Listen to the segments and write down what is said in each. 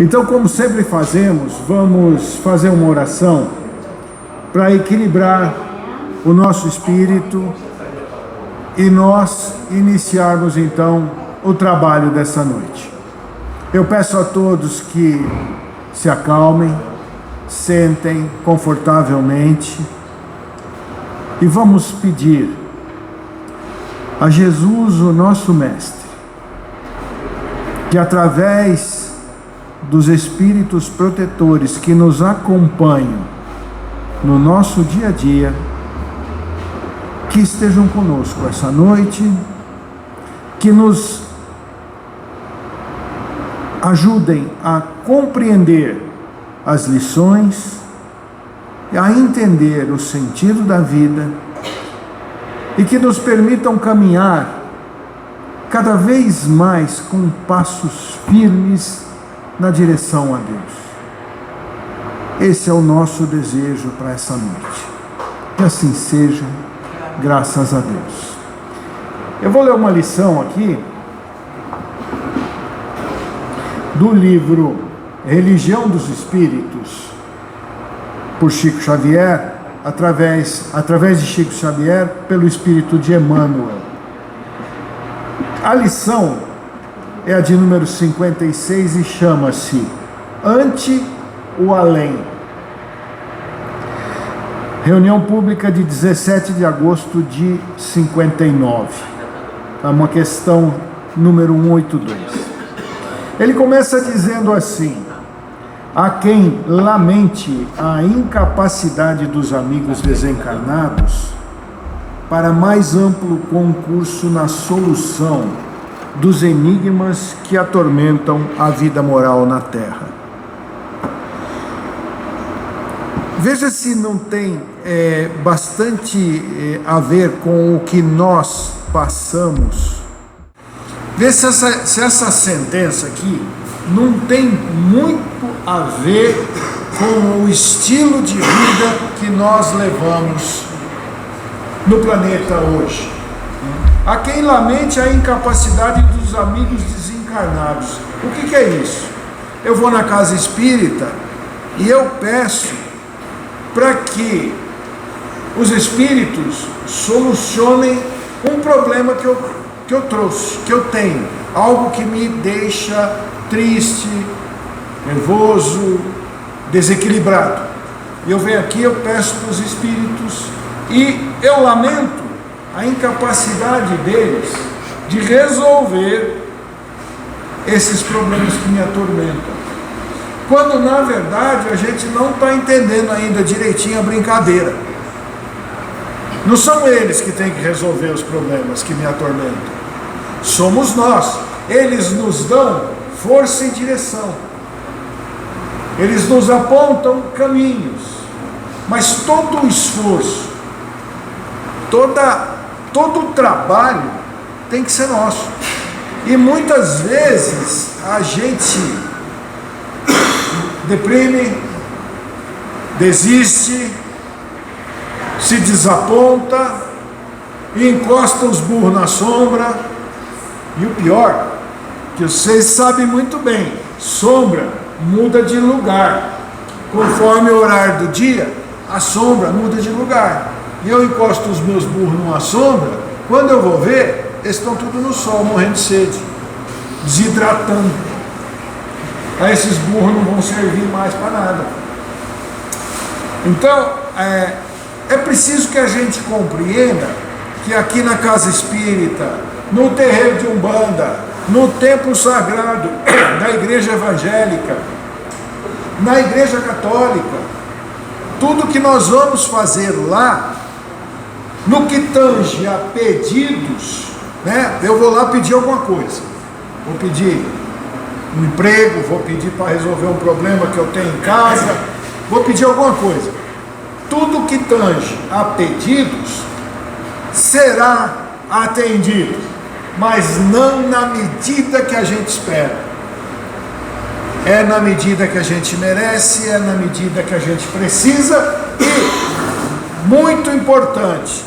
Então, como sempre fazemos, vamos fazer uma oração para equilibrar o nosso espírito e nós iniciarmos então o trabalho dessa noite. Eu peço a todos que se acalmem, sentem confortavelmente e vamos pedir a Jesus, o nosso Mestre, que através dos espíritos protetores que nos acompanham no nosso dia a dia, que estejam conosco essa noite, que nos ajudem a compreender as lições, a entender o sentido da vida e que nos permitam caminhar cada vez mais com passos firmes na direção a Deus. Esse é o nosso desejo para essa noite. Que assim seja, graças a Deus. Eu vou ler uma lição aqui do livro Religião dos Espíritos, por Chico Xavier, através de Chico Xavier, pelo Espírito de Emmanuel. A lição é a de número 56 e chama-se Ante o Além. Reunião pública de 17 de agosto de 59. É uma questão número 182. Ele começa dizendo assim: há quem lamente a incapacidade dos amigos desencarnados para mais amplo concurso na solução dos enigmas que atormentam a vida moral na Terra. Veja se não tem bastante a ver com o que nós passamos. Veja se essa sentença aqui não tem muito a ver com o estilo de vida que nós levamos no planeta hoje. Há quem lamente a incapacidade dos amigos desencarnados. O que é isso? Eu vou na casa espírita e eu peço para que os espíritos solucionem um problema que eu trouxe, que eu tenho, algo que me deixa triste, nervoso, desequilibrado. E eu venho aqui, eu peço para os espíritos e eu lamento a incapacidade deles de resolver esses problemas que me atormentam. Quando, na verdade, a gente não está entendendo ainda direitinho a brincadeira. Não são eles que têm que resolver os problemas que me atormentam. Somos nós. Eles nos dão força e direção. Eles nos apontam caminhos. Mas todo o esforço, todo o trabalho tem que ser nosso. E muitas vezes a gente deprime, desiste, se desaponta e encosta os burros na sombra. E o pior, que vocês sabem muito bem, sombra muda de lugar. Conforme o horário do dia, a sombra muda de lugar. E eu encosto os meus burros numa sombra, quando eu vou ver, eles estão tudo no sol, morrendo de sede, desidratando. Aí esses burros não vão servir mais para nada. Então, é preciso que a gente compreenda que aqui na casa espírita, no terreiro de Umbanda, no templo sagrado da igreja evangélica, na igreja católica, tudo que nós vamos fazer lá, no que tange a pedidos, né? Eu vou lá pedir alguma coisa, vou pedir um emprego, vou pedir para resolver um problema que eu tenho em casa, vou pedir alguma coisa. Tudo que tange a pedidos será atendido, mas não na medida que a gente espera. É na medida que a gente merece, é na medida que a gente precisa. E, muito importante,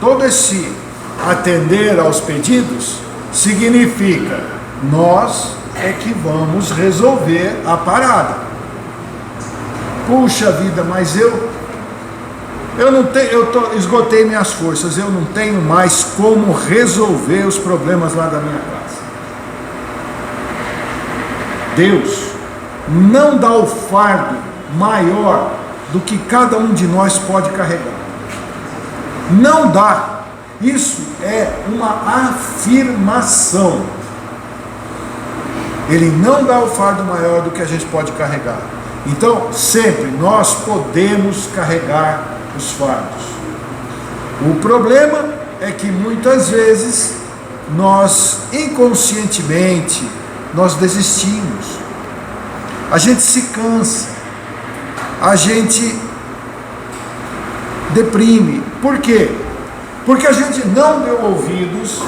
todo esse atender aos pedidos significa nós é que vamos resolver a parada. Puxa vida, mas eu não tenho, esgotei minhas forças, eu não tenho mais como resolver os problemas lá da minha casa. Deus não dá o fardo maior do que cada um de nós pode carregar. Não dá. Isso é uma afirmação. Ele não dá o fardo maior do que a gente pode carregar. Então, sempre nós podemos carregar os fardos. O problema é que muitas vezes nós inconscientemente nós desistimos. A gente se cansa. A gente deprime. Por quê? Porque a gente não deu ouvidos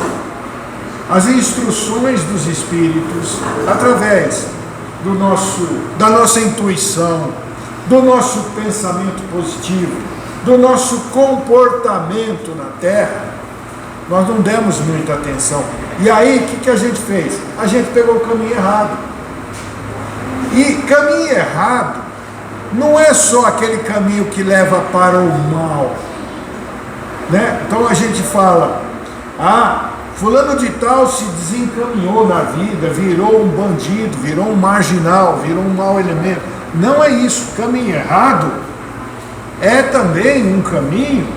às instruções dos Espíritos através da nossa intuição, do nosso pensamento positivo, do nosso comportamento na Terra. Nós não demos muita atenção. E aí, o que a gente fez? A gente pegou o caminho errado. E caminho errado não é só aquele caminho que leva para o mal, né? Então a gente fala, fulano de tal se desencaminhou na vida, virou um bandido, virou um marginal, virou um mau elemento. Não é isso. Caminho errado é também um caminho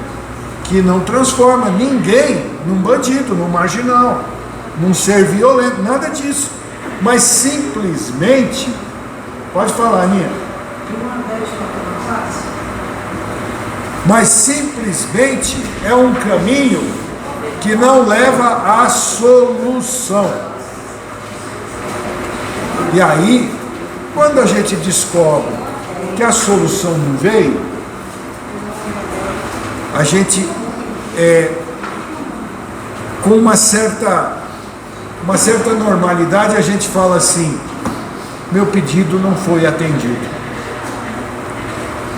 que não transforma ninguém num bandido, num marginal, num ser violento, nada disso. Mas simplesmente, pode falar, Aninha. Mas simplesmente é um caminho que não leva à solução. E aí, quando a gente descobre que a solução não veio, a gente, com uma certa normalidade, a gente fala assim: meu pedido não foi atendido.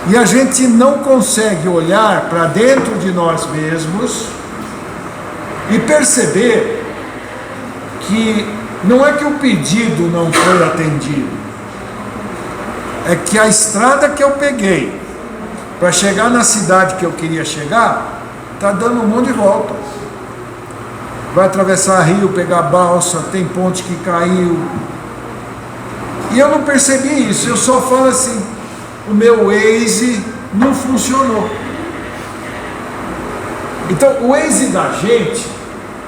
E a gente não consegue olhar para dentro de nós mesmos e perceber que não é que o pedido não foi atendido, é que a estrada que eu peguei para chegar na cidade que eu queria chegar está dando um monte de volta. Vai atravessar rio, pegar balsa, tem ponte que caiu. E eu não percebi isso, eu só falo assim: o meu Waze não funcionou. Então, o Waze da gente,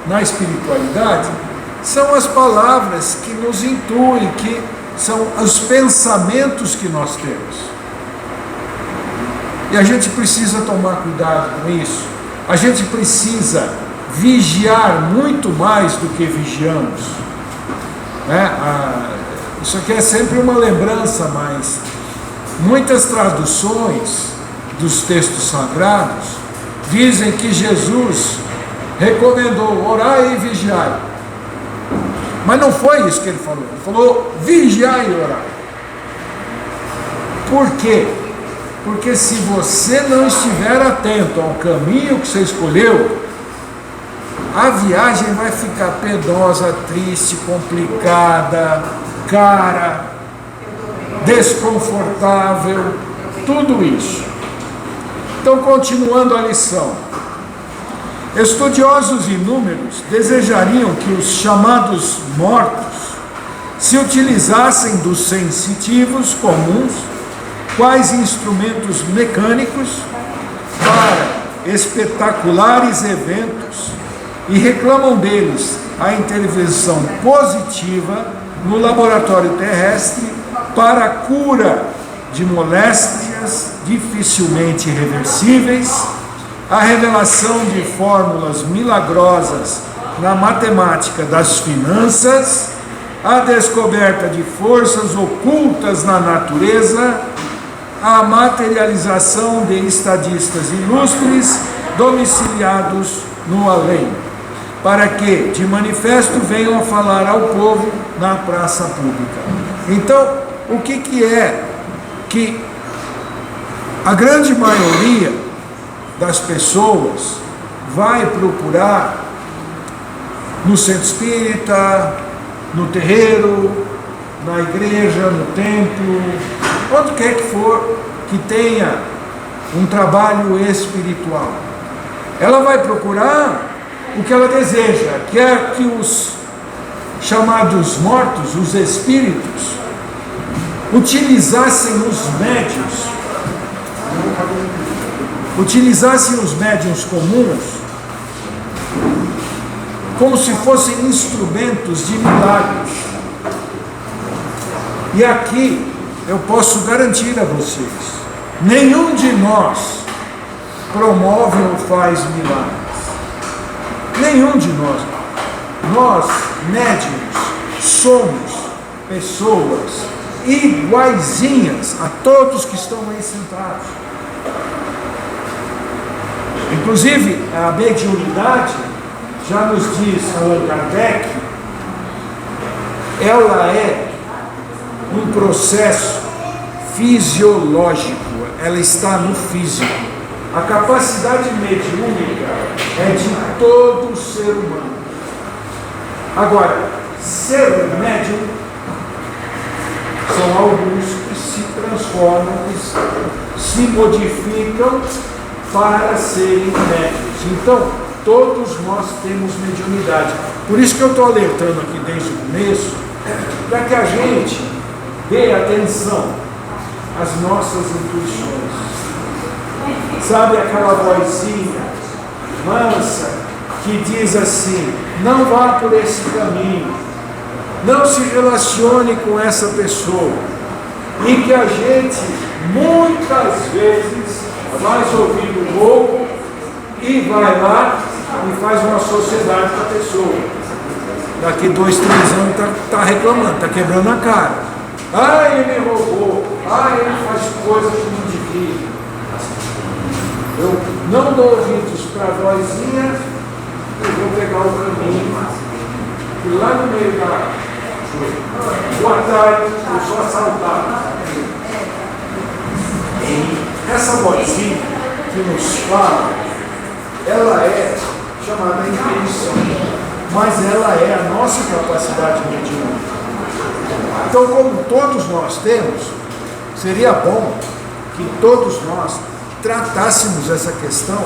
na espiritualidade, são as palavras que nos intuem, que são os pensamentos que nós temos. E a gente precisa tomar cuidado com isso. A gente precisa vigiar muito mais do que vigiamos. Isso aqui é sempre uma lembrança, mas muitas traduções dos textos sagrados dizem que Jesus recomendou orai e vigiai. Mas não foi isso que ele falou. Ele falou vigiai e orai. Por quê? Porque se você não estiver atento ao caminho que você escolheu, a viagem vai ficar penosa, triste, complicada, cara, desconfortável, tudo isso. Então, continuando a lição, estudiosos inúmeros desejariam que os chamados mortos se utilizassem dos sensitivos comuns, quais instrumentos mecânicos, para espetaculares eventos, e reclamam deles a intervenção positiva no laboratório terrestre para a cura de moléstias dificilmente reversíveis, a revelação de fórmulas milagrosas na matemática das finanças, a descoberta de forças ocultas na natureza, a materialização de estadistas ilustres domiciliados no além, para que de manifesto venham a falar ao povo na praça pública. Então, o que é que a grande maioria das pessoas vai procurar no centro espírita, no terreiro, na igreja, no templo, onde quer que for, que tenha um trabalho espiritual. Ela vai procurar o que ela deseja, quer que os chamados mortos, os espíritos, utilizassem os médiuns comuns como se fossem instrumentos de milagres. E aqui eu posso garantir a vocês, nenhum de nós promove ou faz milagres. Nenhum de nós. Nós, médiuns, somos pessoas iguaizinhas a todos que estão aí sentados. Inclusive, a mediunidade, já nos diz Allan Kardec, ela é um processo fisiológico, ela está no físico. A capacidade mediúnica é de todo ser humano. Agora, ser médium são alguns que se transformam, que se modificam para serem médiuns. Então, todos nós temos mediunidade. Por isso que eu estou alertando aqui desde o começo, para que a gente dê atenção às nossas intuições. Sabe aquela vozinha mansa que diz assim: não vá por esse caminho, não se relacione com essa pessoa, e que a gente muitas vezes faz ouvido louco e vai lá e faz uma sociedade com a pessoa. Daqui 2, 3 anos está reclamando, está quebrando a cara. Ah, ele me roubou, ah, ele faz coisas que não devia. Eu não dou ouvidos para a vozinha e vou pegar o caminho. E lá no meio da boa tarde, eu sou assaltado. Essa vozinha que nos fala, ela é chamada intuição, mas ela é a nossa capacidade mediúnica. Então, como todos nós temos, seria bom que todos nós tratássemos essa questão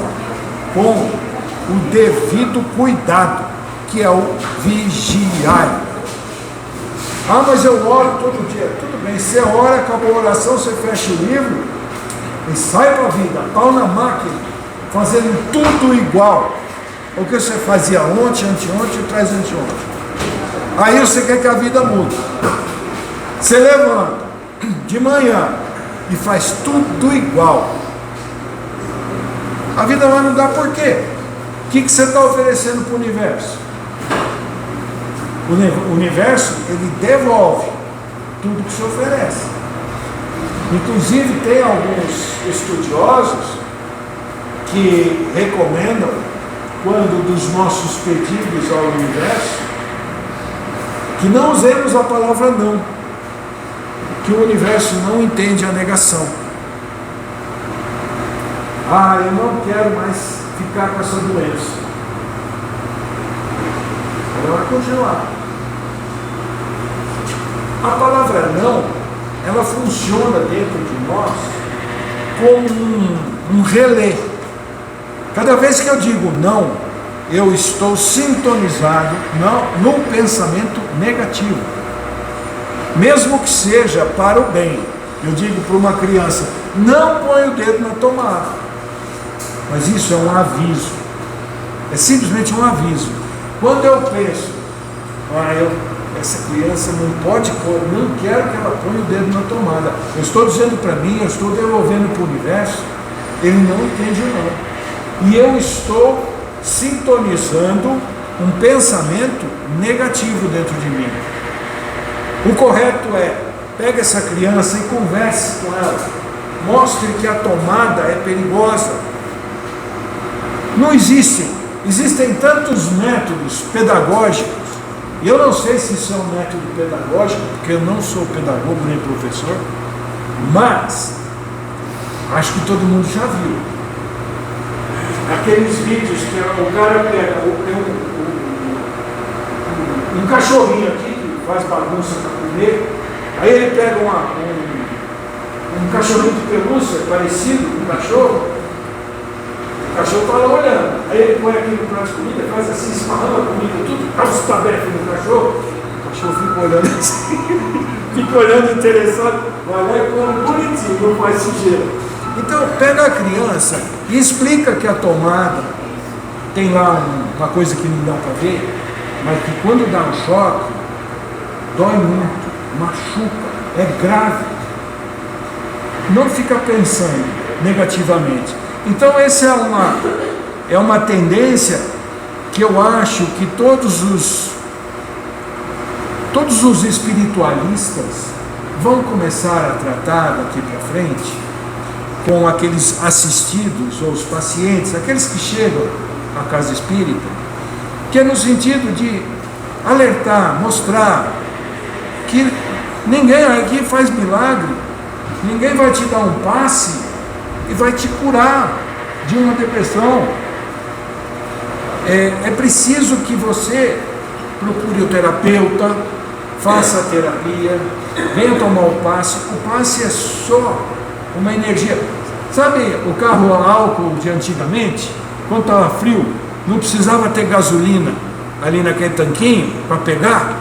com o devido cuidado, que é o vigiar. Ah, mas eu oro todo dia. Tudo bem, você ora, acabou a oração, você fecha o livro e sai para a vida, pau na máquina, fazendo tudo igual. O que você fazia ontem, anteontem e traz anteontem. Aí você quer que a vida mude. Você levanta de manhã e faz tudo igual. A vida vai mudar por quê? O que você está oferecendo para o universo? O universo, ele devolve tudo que se oferece. Inclusive, tem alguns estudiosos que recomendam, quando dos nossos pedidos ao universo, que não usemos a palavra não, que o universo não entende a negação. Ah, eu não quero mais ficar com essa doença. Ela vai continuar. A palavra não, ela funciona dentro de nós como um relé. Cada vez que eu digo não, eu estou sintonizado no pensamento negativo. Mesmo que seja para o bem. Eu digo para uma criança: não põe o dedo na tomada. Mas isso é um aviso. É simplesmente um aviso. Quando eu penso, essa criança não pode pôr, não quero que ela ponha o dedo na tomada. Eu estou dizendo para mim, eu estou devolvendo para o universo, ele não entende o não. E eu estou sintonizando um pensamento negativo dentro de mim. O correto é, pegue essa criança e converse com ela. Mostre que a tomada é perigosa. Não existem tantos métodos pedagógicos. Eu não sei se isso é um método pedagógico, porque eu não sou pedagogo nem professor, mas acho que todo mundo já viu. Aqueles vídeos que o cara pega um cachorrinho aqui, que faz bagunça para comer, Aí ele pega um cachorrinho de pelúcia parecido com um cachorro, o cachorro está lá olhando. Aí ele põe aqui no prato de comida, faz assim, esparrama a comida, tudo, dá os tabefes no cachorro, o cachorro fica olhando assim, fica olhando interessado, vai lá e come bonitinho, não faz sujeira. Então pega a criança e explica que a tomada tem lá uma coisa que não dá para ver, mas que quando dá um choque, dói muito, machuca, é grave. Não fica pensando negativamente. Então essa é uma tendência que eu acho que todos os espiritualistas vão começar a tratar daqui para frente com aqueles assistidos ou os pacientes, aqueles que chegam à casa espírita, que é no sentido de alertar, mostrar que ninguém aqui faz milagre, ninguém vai te dar um passe e vai te curar de uma depressão. É preciso que você procure o terapeuta, faça a terapia, venha tomar o passe. O passe é só uma energia. Sabe o carro a álcool de antigamente? Quando estava frio, não precisava ter gasolina ali naquele tanquinho para pegar,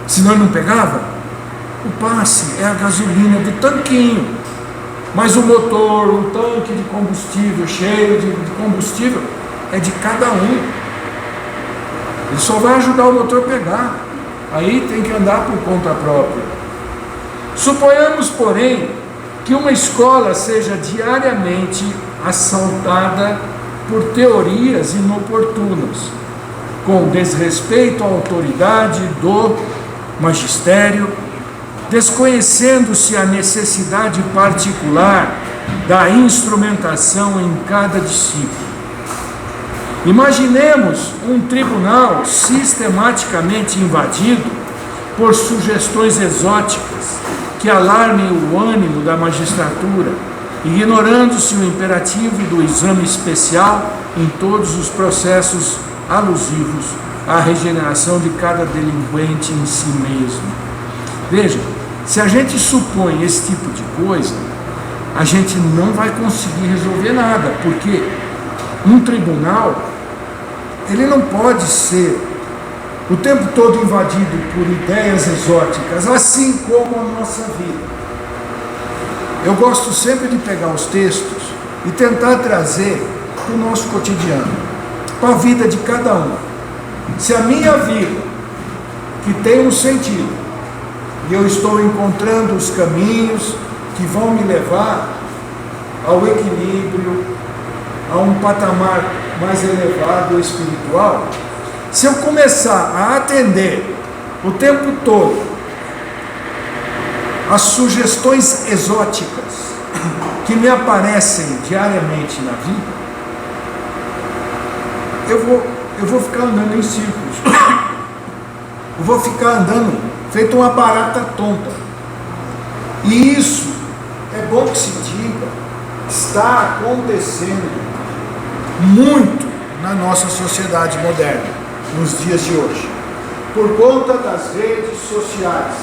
senão ele não pegava. O passe é a gasolina do tanquinho, mas o motor, o tanque de combustível cheio de combustível é de cada um. Ele só vai ajudar o motor a pegar. Aí tem que andar por conta própria. Suponhamos, porém, que uma escola seja diariamente assaltada por teorias inoportunas, com desrespeito à autoridade do magistério, desconhecendo-se a necessidade particular da instrumentação em cada discípulo. Imaginemos um tribunal sistematicamente invadido por sugestões exóticas que alarmem o ânimo da magistratura, ignorando-se o imperativo do exame especial em todos os processos alusivos à regeneração de cada delinquente em si mesmo. Veja, se a gente supõe esse tipo de coisa, a gente não vai conseguir resolver nada, porque um tribunal, ele não pode ser o tempo todo invadido por ideias exóticas, assim como a nossa vida. Eu gosto sempre de pegar os textos e tentar trazer para o nosso cotidiano, para a vida de cada um. Se a minha vida, que tem um sentido, e eu estou encontrando os caminhos que vão me levar ao equilíbrio, a um patamar mais elevado espiritual, se eu começar a atender o tempo todo as sugestões exóticas que me aparecem diariamente na vida, eu vou ficar andando em círculos. Eu vou ficar andando feito uma barata tonta. E isso, é bom que se diga, está acontecendo muito na nossa sociedade moderna, nos dias de hoje, por conta das redes sociais.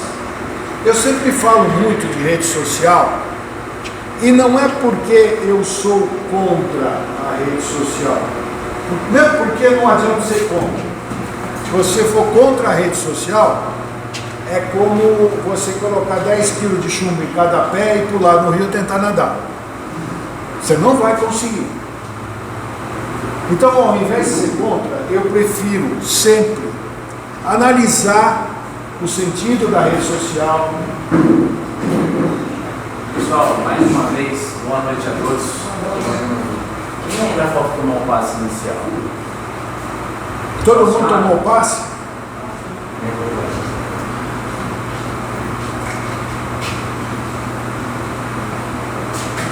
Eu sempre falo muito de rede social, e não é porque eu sou contra a rede social, mesmo porque não adianta ser contra. Se você for contra a rede social, é como você colocar 10 quilos de chumbo em cada pé e pular no rio e tentar nadar. Você não vai conseguir. Então, ao invés de ser contra, eu prefiro sempre analisar o sentido da rede social. Pessoal, mais uma vez, boa noite a todos. Quem ainda falta tomar o passe inicial? Todo mundo tomou o passe?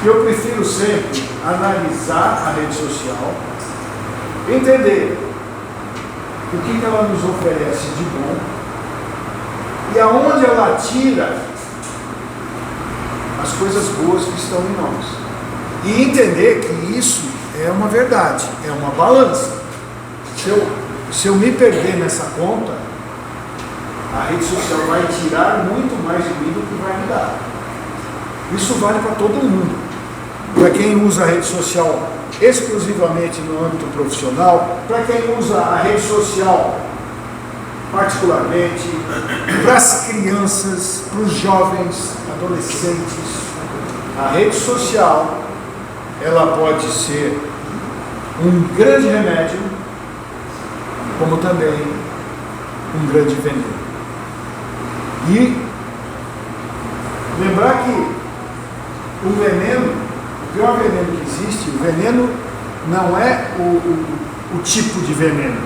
Eu prefiro sempre analisar a rede social, entender o que ela nos oferece de bom e aonde ela tira as coisas boas que estão em nós. E entender que isso é uma verdade, é uma balança. Se eu me perder nessa conta, a rede social vai tirar muito mais de mim do que vai me dar. Isso vale para todo mundo. Para quem usa a rede social exclusivamente no âmbito profissional, para quem usa a rede social particularmente, para as crianças, para os jovens, adolescentes. A rede social, ela pode ser um grande remédio, como também um grande veneno. E lembrar que o veneno, o pior veneno que existe, o veneno não é o tipo de veneno,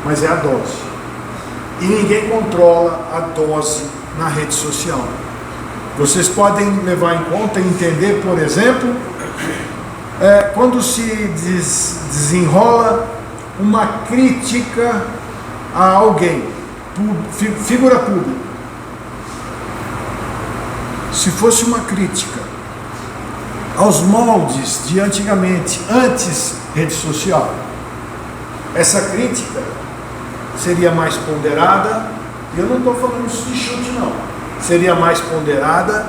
mas é a dose. E ninguém controla a dose na rede social. Vocês podem levar em conta e entender, por exemplo, quando se desenrola uma crítica a alguém, figura pública. Se fosse uma crítica aos moldes de antigamente, antes rede social, essa crítica seria mais ponderada, e eu não estou falando isso de chute não, seria mais ponderada,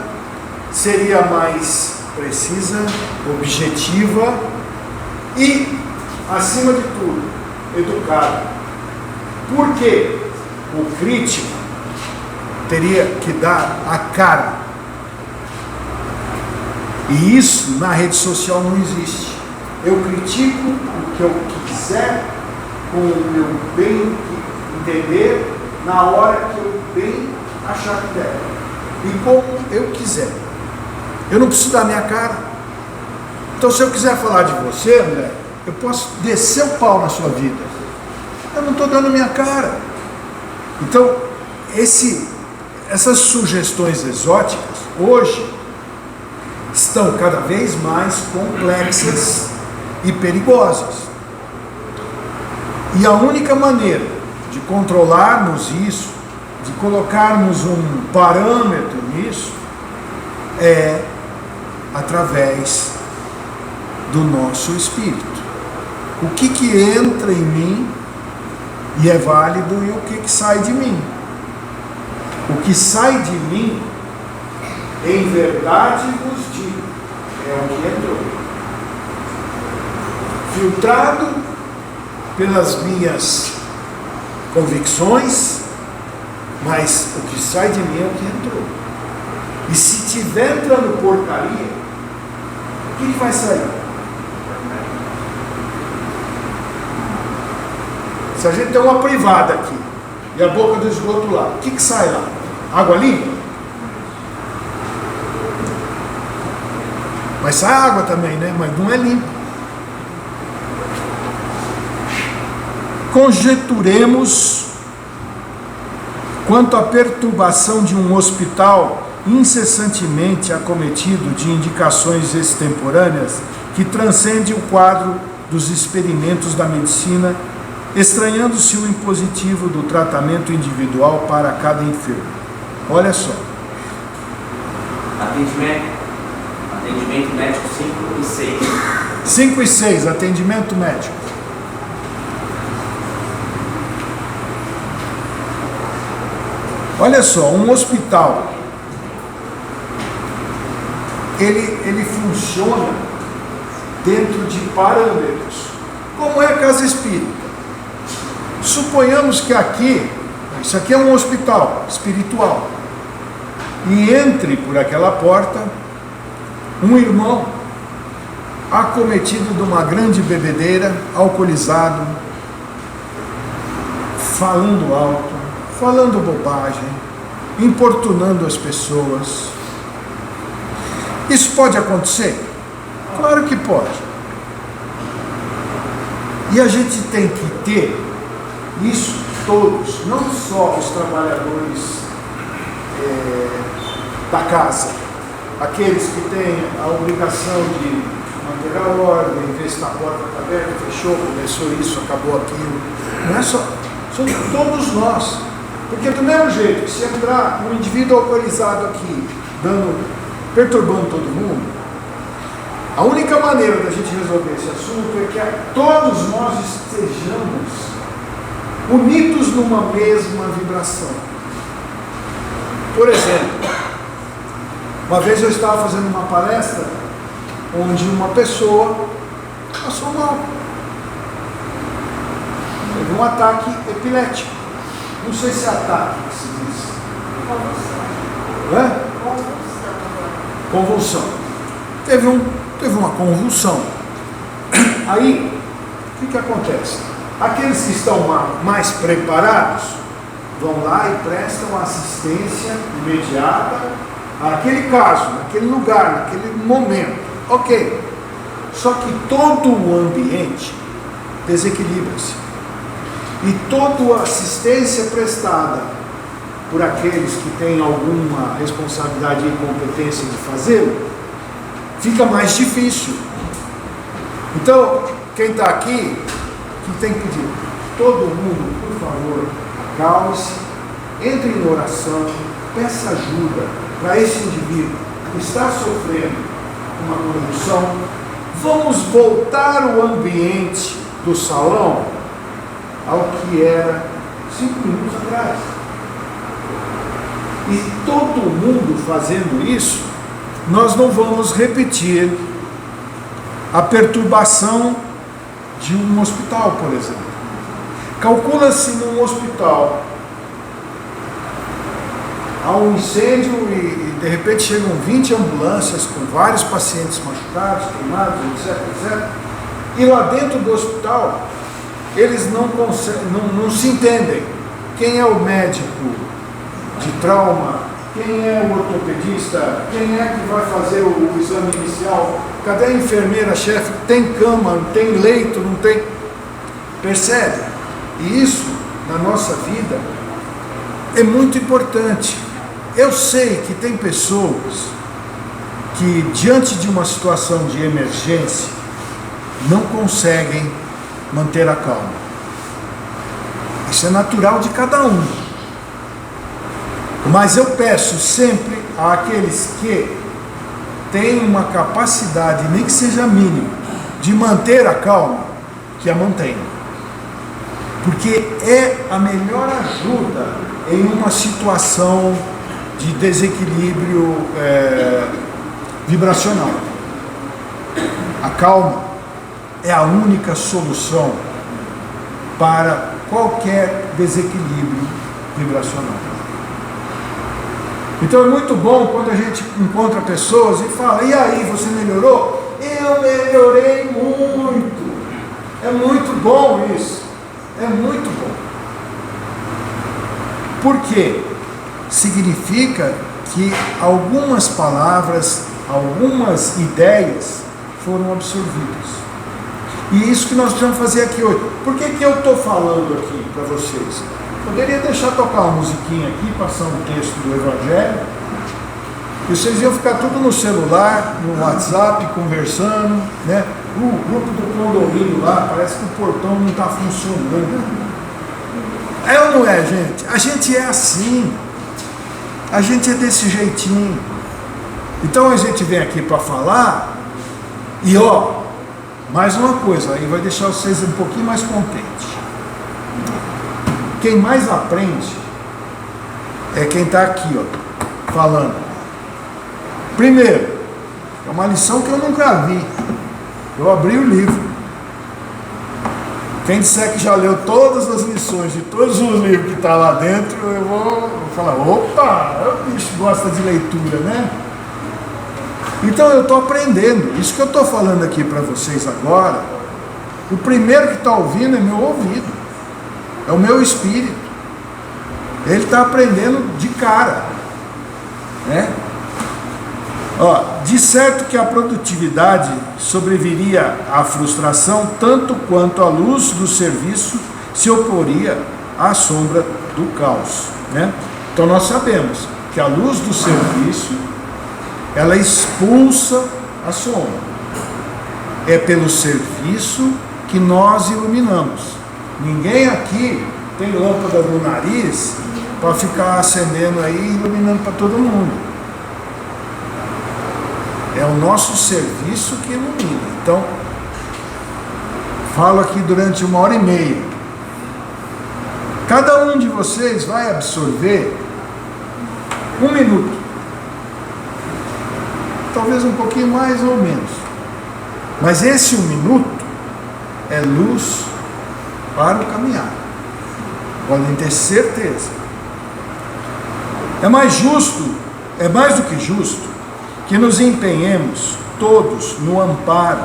seria mais precisa, objetiva e, acima de tudo, educada. Porque o crítico teria que dar a cara. E isso na rede social não existe. Eu critico o que eu quiser, com o meu bem entender, na hora que eu bem achar que der. E como eu quiser. Eu não preciso dar minha cara. Então, se eu quiser falar de você, André, eu posso descer o pau na sua vida. Eu não estou dando minha cara. Então, essas sugestões exóticas, hoje, estão cada vez mais complexas e perigosas. E a única maneira de controlarmos isso, de colocarmos um parâmetro nisso, é através do nosso espírito. O que entra em mim e é válido e o que sai de mim. O que sai de mim, em verdade vos digo, é o que entrou. Filtrado pelas minhas convicções, mas o que sai de mim é o que entrou. E se estiver entrando porcaria, o que vai sair? Se a gente tem uma privada aqui e a boca do esgoto lá, o que sai lá? Água limpa? Mas sai água também, né? Mas não é limpa. Conjeturemos quanto à perturbação de um hospital incessantemente acometido de indicações extemporâneas que transcende o quadro dos experimentos da medicina, estranhando-se o impositivo do tratamento individual para cada enfermo. Olha só. Atendimento médico 5 e 6. 5 e 6, atendimento médico. Olha só, um hospital, ele funciona dentro de parâmetros, como é a casa espírita. Suponhamos que isso aqui é um hospital espiritual, e entre por aquela porta um irmão acometido de uma grande bebedeira, alcoolizado, falando alto, falando bobagem, importunando as pessoas. Isso pode acontecer? Claro que pode. E a gente tem que ter isso todos, não só os trabalhadores da casa, aqueles que têm a obrigação de manter a ordem, ver se a porta está aberta, fechou, começou isso, acabou aquilo. Não é só, são todos nós. Porque do mesmo jeito que se entrar um indivíduo alcoolizado aqui, perturbando todo mundo, a única maneira da gente resolver esse assunto é que todos nós estejamos unidos numa mesma vibração. Por exemplo, uma vez eu estava fazendo uma palestra onde uma pessoa passou mal. Teve um ataque epilético. Não sei se é ataque que se diz. Convulsão. Convulsão. Teve uma convulsão. Aí, o que acontece? Aqueles que estão mais preparados vão lá e prestam assistência imediata àquele caso, naquele lugar, naquele momento. Ok. Só que todo o ambiente desequilibra-se. E toda a assistência prestada por aqueles que têm alguma responsabilidade e competência de fazê-lo, fica mais difícil. Então, quem está aqui, que tem que pedir, todo mundo, por favor, acalme-se, entre em oração, peça ajuda para esse indivíduo que está sofrendo uma convulsão. Vamos voltar o ambiente do salão ao que era 5 minutos atrás. E todo mundo fazendo isso, nós não vamos repetir a perturbação de um hospital, por exemplo. Calcula-se num hospital, há um incêndio e de repente chegam 20 ambulâncias com vários pacientes machucados, queimados, etc, etc. E lá dentro do hospital, eles não se entendem. Quem é o médico de trauma? Quem é o ortopedista? Quem é que vai fazer o exame inicial? Cadê a enfermeira chefe? Tem cama? Tem leito? Não tem? Percebe? E isso, na nossa vida, é muito importante. Eu sei que tem pessoas que, diante de uma situação de emergência, não conseguem manter a calma. Isso é natural de cada um. Mas eu peço sempre àqueles que têm uma capacidade, nem que seja mínima, de manter a calma, que a mantenham. Porque é a melhor ajuda em uma situação de desequilíbrio vibracional. A calma é a única solução para qualquer desequilíbrio vibracional. Então é muito bom quando a gente encontra pessoas e fala: e aí, você melhorou? Eu melhorei muito. É muito bom isso. É muito bom. Por quê? Significa que algumas palavras, algumas ideias foram absorvidas. E isso que nós precisamos fazer aqui hoje. Por que eu estou falando aqui para vocês? Poderia deixar tocar uma musiquinha aqui, passar um texto do Evangelho, e vocês iam ficar tudo no celular, no WhatsApp, conversando, né? O grupo do condomínio lá, parece que o portão não está funcionando. É ou não é, gente? A gente é assim. A gente é desse jeitinho. Então a gente vem aqui para falar, e mais uma coisa, aí vai deixar vocês um pouquinho mais contentes. Quem mais aprende é quem está aqui, falando. Primeiro, é uma lição que eu nunca vi. Eu abri o livro. Quem disser que já leu todas as lições de todos os livros que está lá dentro, eu vou falar: opa, o bicho gosta de leitura, né? Então eu estou aprendendo. Isso que eu estou falando aqui para vocês agora, o primeiro que está ouvindo é meu ouvido. É o meu espírito. Ele está aprendendo de cara, né? De certo que a produtividade sobreviria à frustração, tanto quanto a luz do serviço se oporia à sombra do caos, né? Então nós sabemos que a luz do serviço, ela expulsa a sombra. É pelo serviço que nós iluminamos. Ninguém aqui tem lâmpada no nariz para ficar acendendo aí e iluminando para todo mundo. É o nosso serviço que ilumina. Então, falo aqui durante 1h30. Cada um de vocês vai absorver 1 minuto. Talvez um pouquinho mais ou menos. Mas esse 1 minuto é luz para o caminhar. Podem ter certeza. É mais do que justo, que nos empenhemos todos no amparo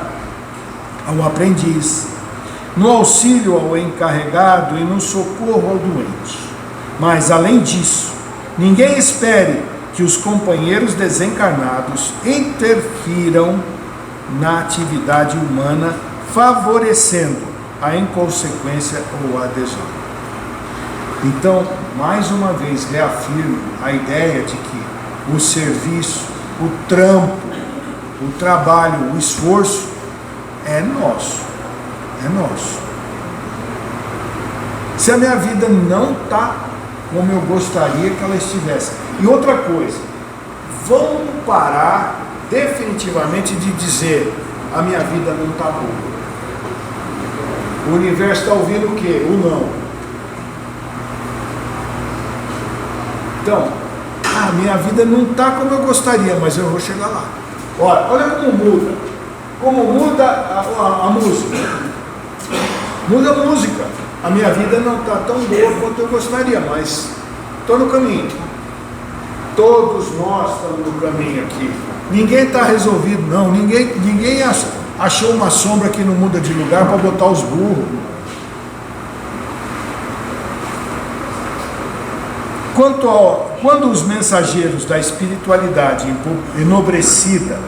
ao aprendiz, no auxílio ao encarregado e no socorro ao doente. Mas, além disso, ninguém espere que os companheiros desencarnados interfiram na atividade humana, favorecendo a inconsequência ou a adesão. Então, mais uma vez, reafirmo a ideia de que o serviço, o trampo, o trabalho, o esforço é nosso. É nosso. Se a minha vida não está como eu gostaria que ela estivesse. E outra coisa, vamos parar definitivamente de dizer a minha vida não está boa. O universo está ouvindo o quê? O não. Então, a minha vida não está como eu gostaria, mas eu vou chegar lá. Olha como muda. Como muda a música. Muda a música. A minha vida não está tão boa quanto eu gostaria, mas estou no caminho. Todos nós estamos no caminho aqui. Ninguém está resolvido, não. Ninguém achou uma sombra que não muda de lugar para botar os burros. Quando os mensageiros da espiritualidade enobrecida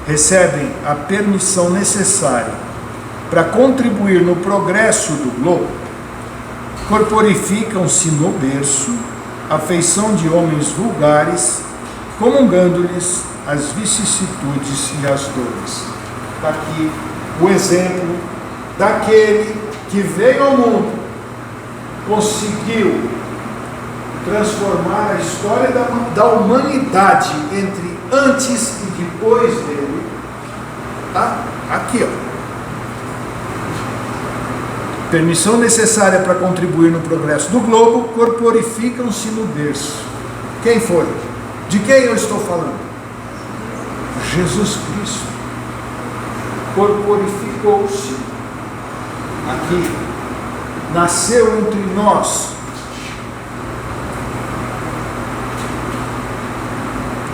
recebem a permissão necessária para contribuir no progresso do globo, corporificam-se no berço a feição de homens vulgares, comungando-lhes as vicissitudes e as dores. Está aqui o exemplo daquele que veio ao mundo, conseguiu transformar a história da humanidade entre antes e depois dele. Tá? Aqui, ó. Permissão necessária para contribuir no progresso do globo, corporificam-se no berço. Quem foi? De quem eu estou falando? Jesus Cristo. Corporificou-se aqui. Nasceu entre nós.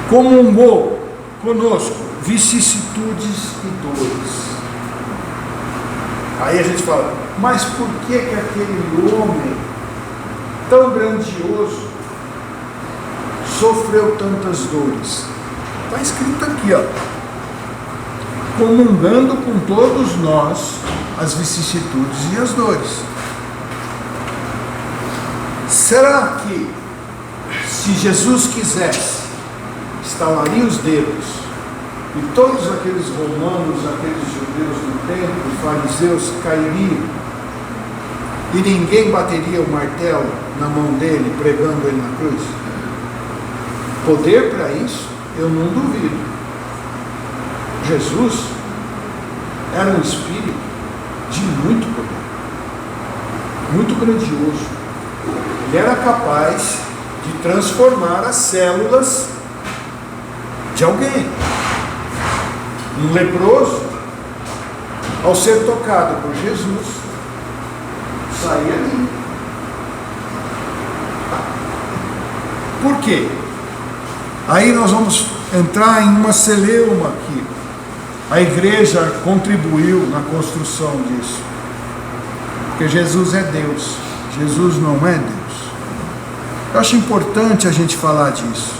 Comungou conosco vicissitudes e dores. Aí a gente fala, mas por que aquele homem tão grandioso sofreu tantas dores? Está escrito aqui, ó. Comungando com todos nós as vicissitudes e as dores. Será que, se Jesus quisesse, estalaria os dedos e todos aqueles romanos, aqueles judeus do templo, fariseus, cairiam e ninguém bateria o martelo na mão dele, pregando ele na cruz? Poder para isso, eu não duvido. Jesus era um espírito de muito poder, muito grandioso. Ele era capaz de transformar as células de alguém. Um leproso, ao ser tocado por Jesus, saía limpo. Por quê? Aí nós vamos entrar em uma celeuma aqui. A igreja contribuiu na construção disso. Porque Jesus é Deus. Jesus não é Deus. Eu acho importante a gente falar disso.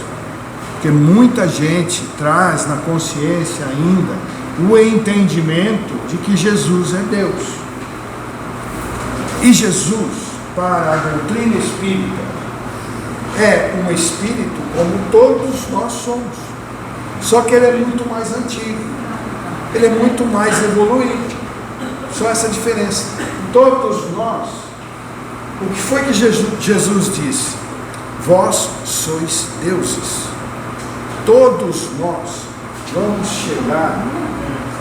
Porque muita gente traz na consciência ainda o entendimento de que Jesus é Deus. E Jesus, para a doutrina espírita, é um espírito como todos nós somos. Só que ele é muito mais antigo. Ele é muito mais evoluído. Só essa diferença. Todos nós, o que foi que Jesus disse? Vós sois deuses. Todos nós vamos chegar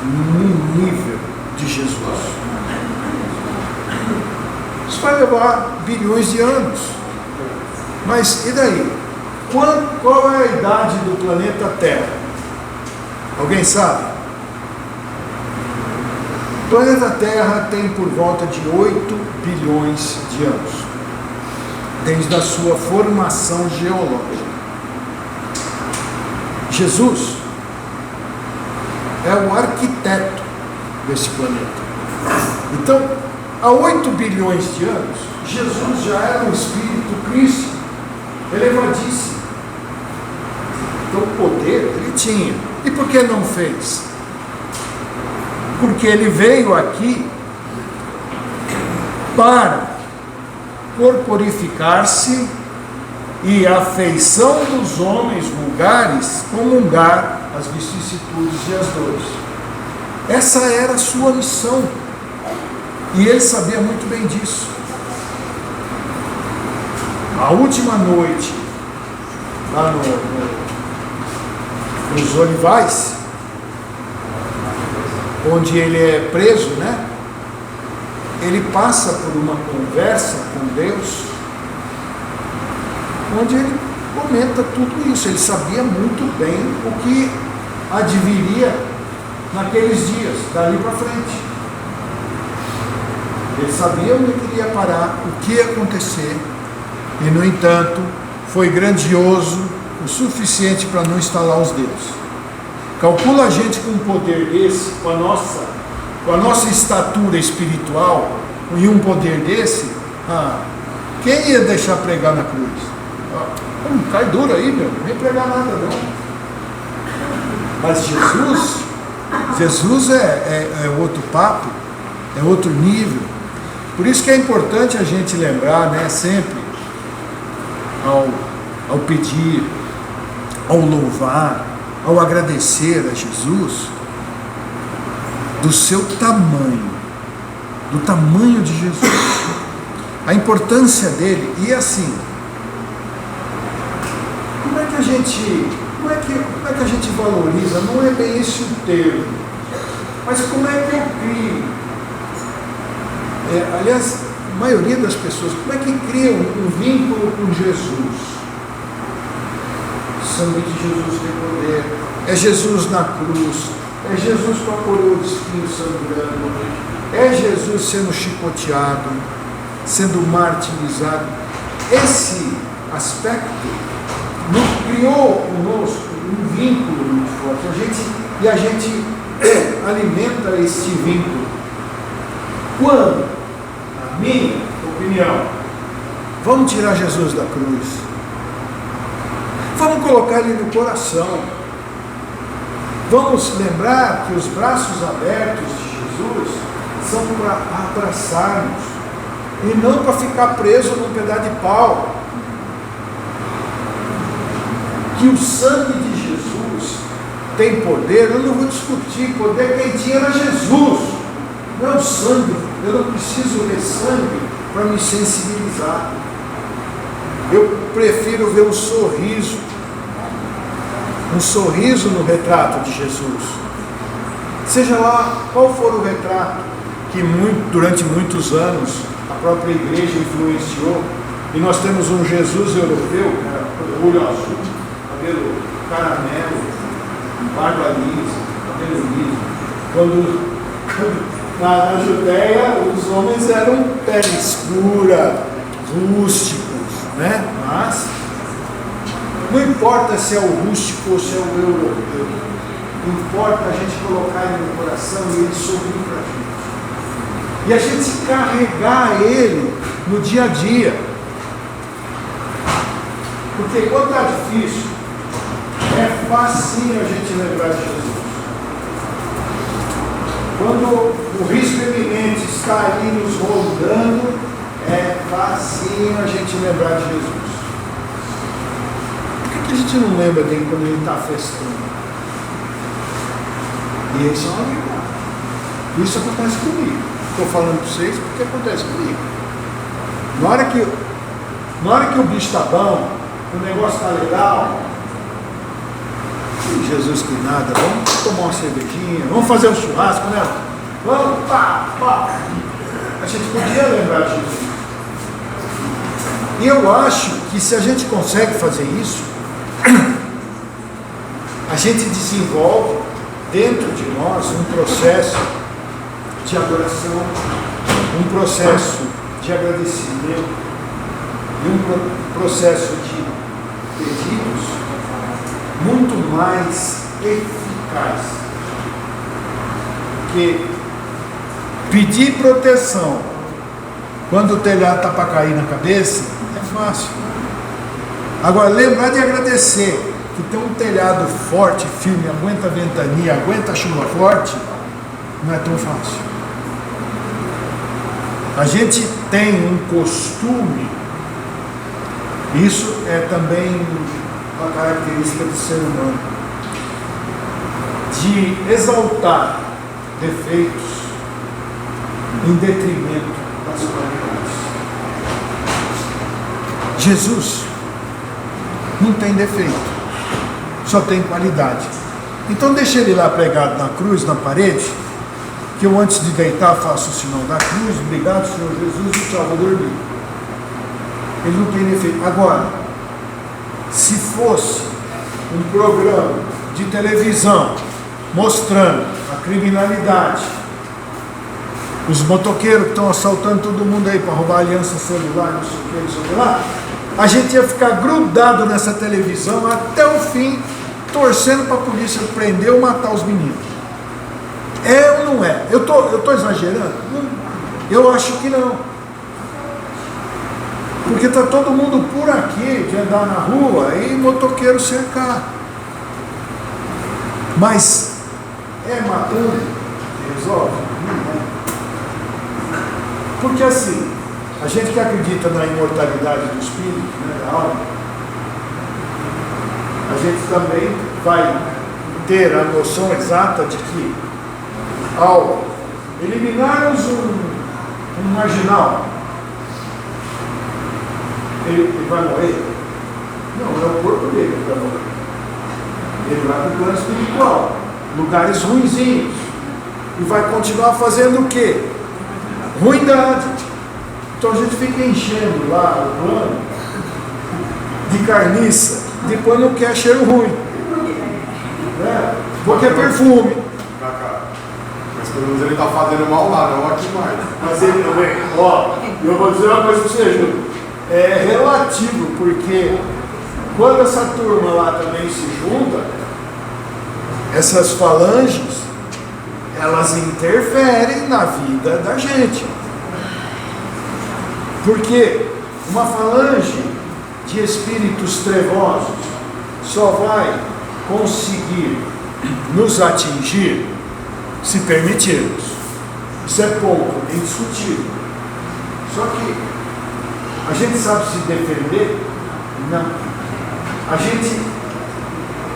no nível de Jesus. Isso vai levar bilhões de anos. Mas e daí? Qual é a idade do planeta Terra? Alguém sabe? O planeta Terra tem por volta de 8 bilhões de anos, desde a sua formação geológica. Jesus é o arquiteto desse planeta. Então, há 8 bilhões de anos, Jesus já era um espírito Cristo, elevadíssimo. Então, o poder ele tinha. E por que não fez? Porque ele veio aqui para corporificar-se e a afeição dos homens vulgares comungar as vicissitudes e as dores. Essa era a sua missão. E ele sabia muito bem disso. A última noite, lá nos Olivais, onde ele é preso, né? Ele passa por uma conversa com Deus, onde ele comenta tudo isso. Ele sabia muito bem o que adviria naqueles dias, dali para frente. Ele sabia onde ele iria parar, o que ia acontecer, e no entanto, foi grandioso o suficiente para não estalar os dedos. Calcula a gente com um poder desse, com a nossa estatura espiritual, e um poder desse, quem ia deixar pregar na cruz? Cai duro aí, meu, não vem pregar nada não. Mas Jesus é outro papo, é outro nível. Por isso que é importante a gente lembrar, né, sempre, ao pedir, ao louvar, ao agradecer a Jesus, do seu tamanho, do tamanho de Jesus, a importância dele. E assim, como é que a gente valoriza? Não é bem esse o termo, mas como é que eu crio? Aliás, a maioria das pessoas, como é que cria um vínculo com Jesus? O sangue de Jesus tem poder, é Jesus na cruz, é Jesus com a coroa de espinhos sangrando, é Jesus sendo chicoteado, sendo martirizado. Esse aspecto criou conosco um vínculo muito forte. A gente alimenta este vínculo. Quando, na minha opinião, vamos tirar Jesus da cruz, vamos colocar ele no coração, vamos lembrar que os braços abertos de Jesus são para abraçarmos e não para ficar preso num pedaço de pau. Que o sangue de Jesus tem poder, eu não vou discutir, poder quem tinha era Jesus, não é o sangue. Eu não preciso ver sangue para me sensibilizar. Eu prefiro ver um sorriso no retrato de Jesus. Seja lá qual for o retrato que durante muitos anos a própria igreja influenciou, e nós temos um Jesus europeu, olho azul, cabelo caramelo, barba lisa, cabelo liso. Quando na Judéia os homens eram pele escura, rústicos, né? Mas não importa se é o rústico ou se é o europeu, importa a gente colocar ele no coração e ele sorrir para a gente, e a gente carregar ele no dia a dia, porque quando está difícil é facinho a gente lembrar de Jesus. Quando o risco iminente está ali nos rondando, é facinho a gente lembrar de Jesus. Por que a gente não lembra dele quando ele está festando? E esse é uma verdade. Isso acontece comigo. Estou falando para vocês porque acontece comigo. Na hora que o bicho está bom, o negócio está legal, Jesus que nada, vamos tomar uma cervejinha, vamos fazer um churrasco, né? Vamos, pá. A gente podia lembrar de Jesus. E eu acho que se a gente consegue fazer isso, a gente desenvolve dentro de nós um processo de adoração, um processo de agradecimento e um processo de pedidos muito mais eficaz. Porque pedir proteção quando o telhado está para cair na cabeça é fácil. Agora, lembrar de agradecer que tem um telhado forte, firme, aguenta a ventania, aguenta a chuva forte, não é tão fácil. A gente tem um costume, isso é também uma característica do ser humano, de exaltar defeitos em detrimento das qualidades. Jesus não tem defeito, só tem qualidade. Então deixa ele lá pregado na cruz, na parede, que eu antes de deitar faço o sinal da cruz, obrigado Senhor Jesus, e tchau, vou dormir. Ele não tem defeito. Agora, se fosse um programa de televisão mostrando a criminalidade, os motoqueiros que estão assaltando todo mundo aí para roubar aliança celular, não sei o que, não sei o que lá, a gente ia ficar grudado nessa televisão até o fim, torcendo para a polícia prender ou matar os meninos. É ou não é? Eu tô exagerando? Eu acho que não. Porque está todo mundo por aqui de andar na rua e motoqueiro cercar. Mas é matando que resolve? Não é. Porque assim, a gente que acredita na imortalidade do espírito, né, da alma, a gente também vai ter a noção exata de que ao eliminarmos um marginal, ele vai morrer? Não, é o corpo dele que vai morrer. Ele vai para o plano espiritual, lugares ruinzinhos, e vai continuar fazendo o quê? Ruindade. Então a gente fica enchendo lá o plano de carniça, depois não quer cheiro ruim, né? Porque é perfume. Mas pelo menos ele está fazendo mal lá, não aqui mais. Mas ele também, ó, eu vou dizer uma coisa para você, Júlio, é relativo, porque quando essa turma lá também se junta, essas falanges, elas interferem na vida da gente. Porque uma falange de espíritos trevosos só vai conseguir nos atingir se permitirmos. Isso é pouco, é indiscutível. Só que a gente sabe se defender? Não. A gente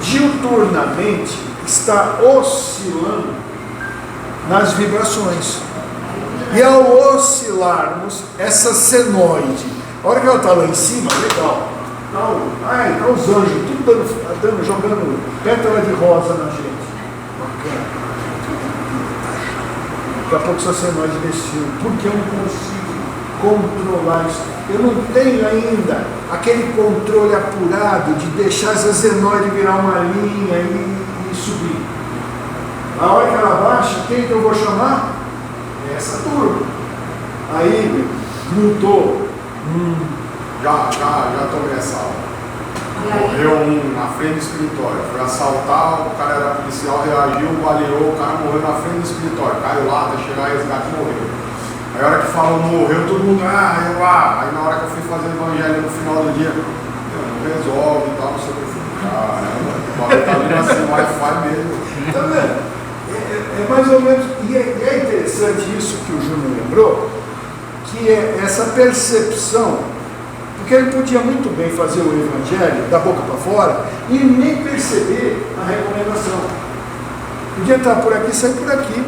diuturnamente está oscilando nas vibrações. E ao oscilarmos, essa senoide, a hora que ela está lá em cima, legal. Tá os anjos, tudo dando, jogando pétala de rosa na gente. Bacana. Daqui a pouco essa senoide desceu. Porque eu não consigo controlar isso. Eu não tenho ainda aquele controle apurado de deixar essa senoide virar uma linha e subir. A hora que ela baixa, quem que eu vou chamar? É essa turma. Aí, grudou. Já tomei essa aula. Morreu um na frente do escritório. Foi assaltar, o cara era policial, reagiu, baleou, o cara morreu na frente do escritório. Caiu lá, até chegar e resgate e morreu. Aí a hora que falou morreu, todo mundo, Aí na hora que eu fui fazer o evangelho no final do dia, não resolve e tal, não sei o que. Eu falei, caramba, o bagulho tá vindo assim, Wi-Fi mesmo. Tá vendo? É mais ou menos, e é interessante isso que o Júnior lembrou, que é essa percepção, porque ele podia muito bem fazer o evangelho da boca para fora e nem perceber a recomendação. Podia entrar por aqui, sair por aqui.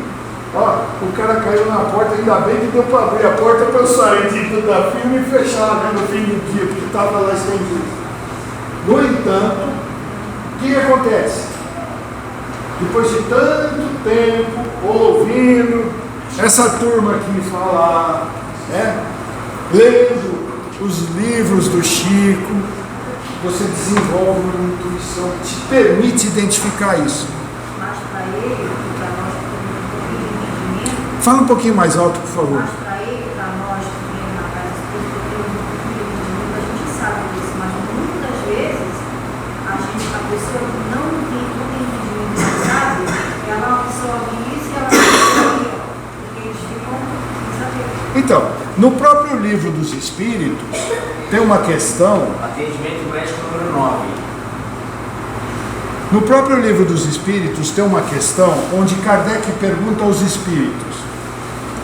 Ó, o cara caiu na porta, ainda bem que deu para abrir a porta para eu sair dentro da firma e fechar, né, no fim do dia, porque estava lá estendido. No entanto, o que acontece? Depois de tanto tempo ouvindo essa turma aqui falar, né, lendo os livros do Chico, você desenvolve uma intuição que te permite identificar isso. Mas para ele, para nós que temos um pouquinho de entendimento, Fala um pouquinho mais alto, por favor. mas para ele, para nós que vemos na casa espírita, que temos um pouquinho de entendimento, a gente sabe disso, mas muitas vezes a pessoa que não tem entendimento, sabe, ela absorve isso e ela absorve, porque eles ficam sem saber. Então, no próprio livro dos Espíritos, tem uma questão. Atendimento médico número 9. No próprio livro dos Espíritos tem uma questão onde Kardec pergunta aos espíritos: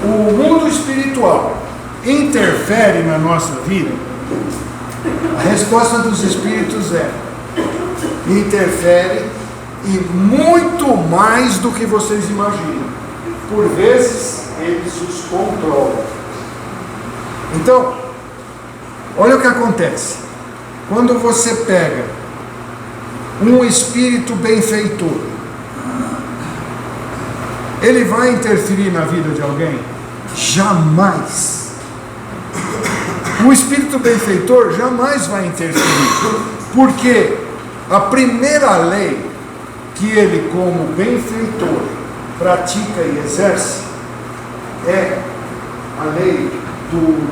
o mundo espiritual interfere na nossa vida? A resposta dos espíritos é: interfere, e muito mais do que vocês imaginam. Por vezes eles os controlam. Então, olha o que acontece. Quando você pega um espírito benfeitor, ele vai interferir na vida de alguém? Jamais. O espírito benfeitor jamais vai interferir, porque a primeira lei que ele, como benfeitor, pratica e exerce é a lei do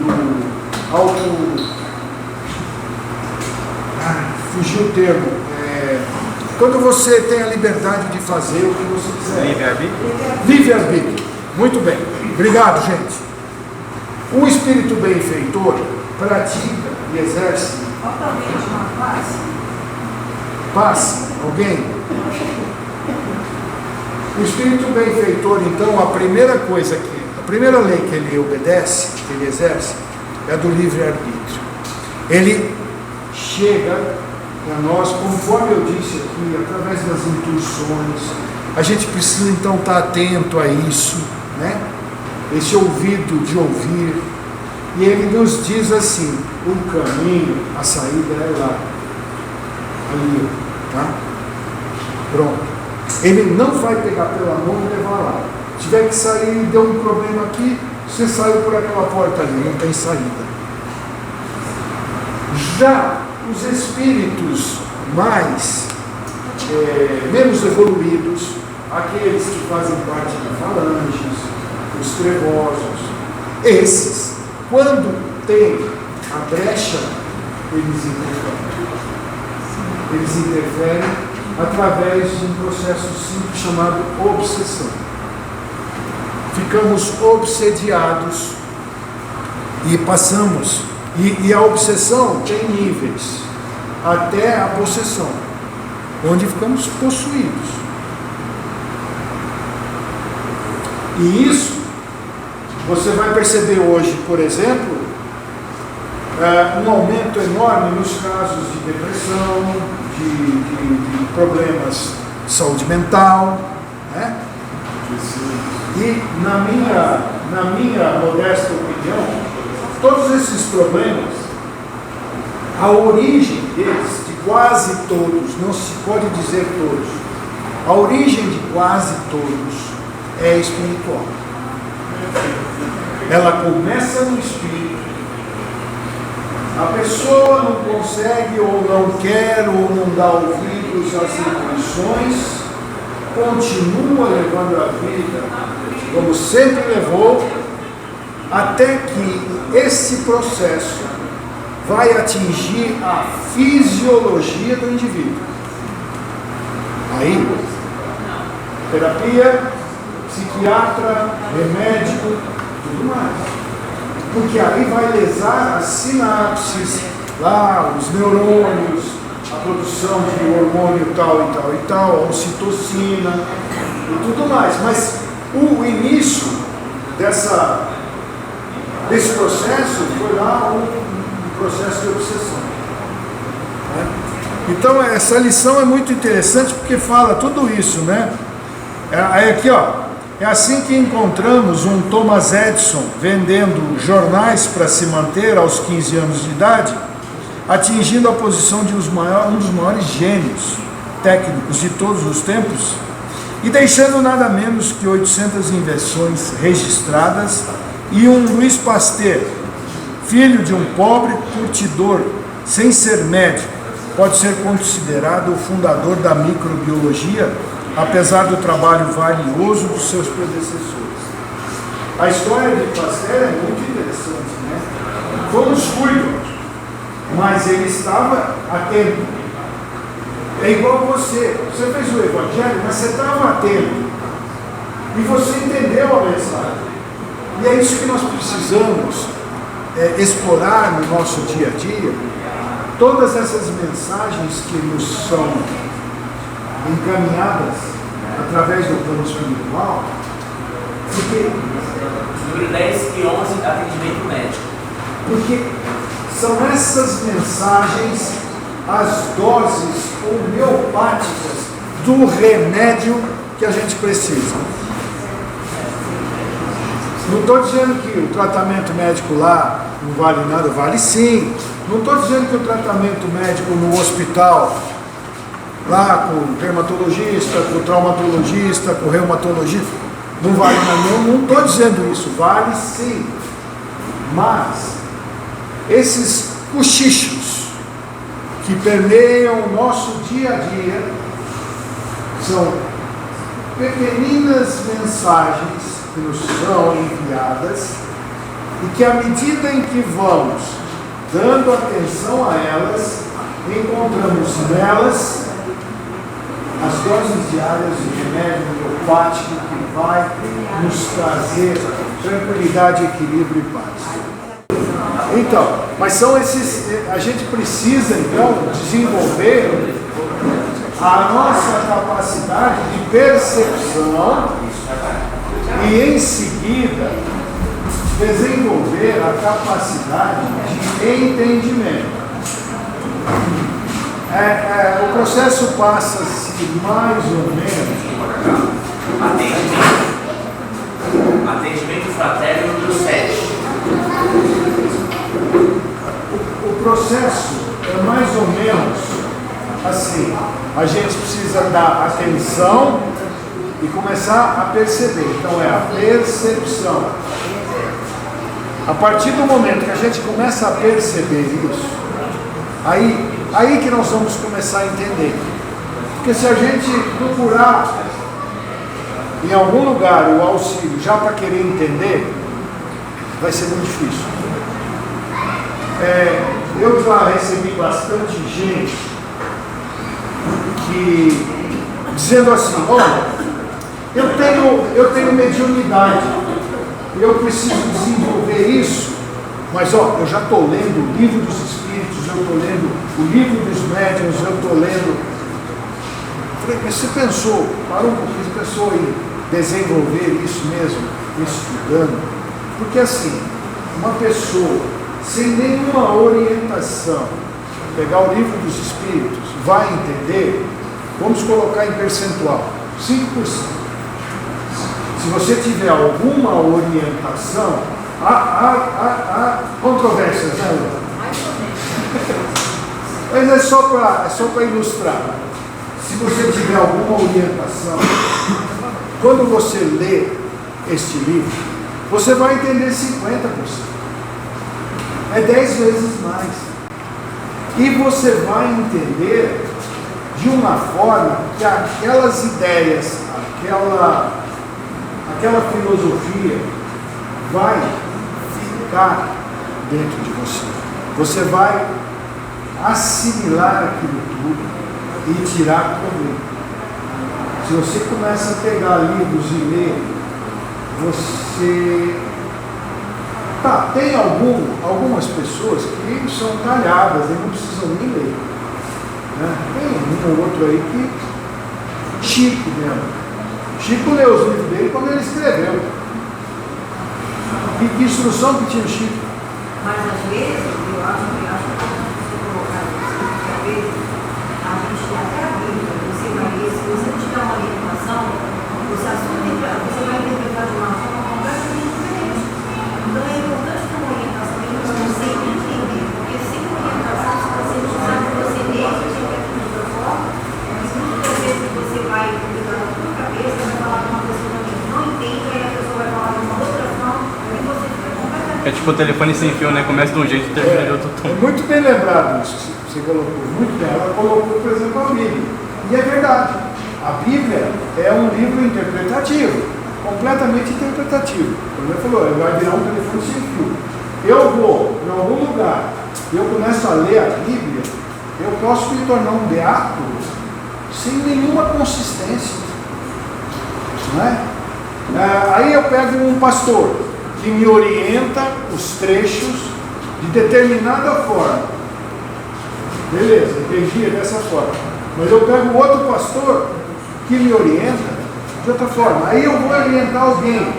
fugiu o termo. Quando você tem a liberdade de fazer o que você quiser. Livre-arbítrio? Livre-arbítrio. Muito bem. Obrigado, gente. O espírito benfeitor pratica e exerce. Totalmente uma classe. Paz? Alguém? O espírito benfeitor, então, a primeira lei que ele obedece, que ele exerce, é a do livre-arbítrio. Ele chega para nós, conforme eu disse aqui, através das intuições. A gente precisa então estar atento a isso, né? Esse ouvido de ouvir. E ele nos diz assim: o caminho, a saída é lá, ali, tá? Pronto. Ele não vai pegar pela mão e levar lá. Se tiver que sair e deu um problema aqui, você saiu por aquela porta ali, não tem saída. Já os espíritos mais menos evoluídos, aqueles que fazem parte de falanges, os trevosos, esses, quando tem a brecha, eles interferem através de um processo simples chamado obsessão. Ficamos obsediados e passamos. E a obsessão tem níveis, até a possessão, onde ficamos possuídos. E isso você vai perceber hoje, por exemplo, um aumento enorme nos casos de depressão, de problemas de saúde mental, né? E na minha modesta opinião, todos esses problemas, a origem deles, de quase todos, não se pode dizer todos, a origem de quase todos é espiritual. Ela começa no espírito. A pessoa não consegue, ou não quer, ou não dá ouvidos às intuições, continua levando a vida como sempre levou, até que esse processo vai atingir a fisiologia do indivíduo. Aí, terapia, psiquiatra, remédio, tudo mais. Porque aí vai lesar as sinapses, lá, os neurônios, a produção de hormônio tal e tal e tal, a ocitocina e tudo mais. Mas o início desse processo foi lá um processo de obsessão. Né? Então essa lição é muito interessante porque fala tudo isso, né? Aí aqui, ó, é assim que encontramos um Thomas Edison vendendo jornais para se manter aos 15 anos de idade, atingindo a posição de um dos maiores gênios técnicos de todos os tempos e deixando nada menos que 800 invenções registradas e um Louis Pasteur, filho de um pobre curtidor, sem ser médico, pode ser considerado o fundador da microbiologia, apesar do trabalho valioso dos seus predecessores. A história de Pasteur é muito interessante, né? Foi um descuido, mas ele estava atento. É igual você fez o evangelho, mas você estava atento e você entendeu a mensagem. E é isso que nós precisamos explorar no nosso dia a dia, todas essas mensagens que nos são encaminhadas através do plano espiritual, porque, número 10 e 11, atendimento médico. Porque são essas mensagens as doses homeopáticas do remédio que a gente precisa. Não estou dizendo que o tratamento médico lá não vale nada, vale sim. Não estou dizendo que o tratamento médico no hospital, lá com o dermatologista, com o traumatologista, com o reumatologista, não vale nada. Não estou dizendo isso, vale sim. Mas esses cochichos que permeiam o nosso dia a dia são pequeninas mensagens que nos são enviadas e que, à medida em que vamos dando atenção a elas, encontramos nelas as doses diárias de remédio homeopático que vai nos trazer tranquilidade, equilíbrio e paz. Então, mas são esses, a gente precisa então desenvolver a nossa capacidade de percepção e em seguida desenvolver a capacidade de entendimento. O processo passa-se mais ou menos. Atendimento fraterno número 7. O processo é mais ou menos assim: a gente precisa dar atenção e começar a perceber. Então é a percepção. A partir do momento que a gente começa a perceber isso, aí que nós vamos começar a entender. Porque se a gente procurar em algum lugar o auxílio já para querer entender, vai ser muito difícil. Eu já recebi bastante gente que dizendo assim: olha, eu tenho mediunidade, eu preciso desenvolver isso, mas eu já estou lendo o livro dos espíritos, eu estou lendo o livro dos médiuns, eu estou lendo. Falei, mas você pensou, parou um pouquinho, você pensou em desenvolver isso mesmo, estudando? Porque assim, uma pessoa sem nenhuma orientação, pegar o livro dos espíritos, vai entender, vamos colocar em percentual, 5%. Se você tiver alguma orientação, há controvérsias, né? Mas é só para ilustrar. Se você tiver alguma orientação, quando você lê este livro, você vai entender 50%. É 10 vezes mais. E você vai entender de uma forma que aquelas ideias, aquela filosofia vai ficar dentro de você. Você vai assimilar aquilo tudo e tirar proveito. Se você começa a pegar livros e ler, você... tem algumas pessoas que são talhadas e não precisam nem ler. Né? Tem um ou outro aí que... Chico mesmo. Chico leu os livros dele quando ele escreveu. Que instrução que tinha o Chico? Mas às vezes, eu acho que você colocar isso, às vezes, a gente até a Bíblia, você vai ler, se você não tiver uma orientação, você vai interpretar de uma forma completamente diferente. Então é importante ter uma orientação, mesmo que você sempre entender, porque sem orientação, se você não sabe que você mesmo interpreta de outra forma, muitas vezes você vai interpretar na sua cabeça, vai falar com uma pessoa que não entende, aí a pessoa vai falar de uma outra forma, e você fica completamente... É tipo o telefone sem fio, né? Começa de um jeito e termina de outro tom. É muito bem lembrado isso. você colocou muito bem, ela colocou, por exemplo, a Bíblia. E é verdade, a Bíblia é um livro interpretativo, completamente interpretativo. Como ele falou, ele vai virar um telefone sem fio. Eu vou em algum lugar e eu começo a ler a Bíblia, eu posso me tornar um beato sem nenhuma consistência. Não é? Aí eu pego um pastor que me orienta os trechos de determinada forma. Beleza, entendi dessa forma. Mas eu pego outro pastor que me orienta de outra forma. Aí eu vou orientar alguém.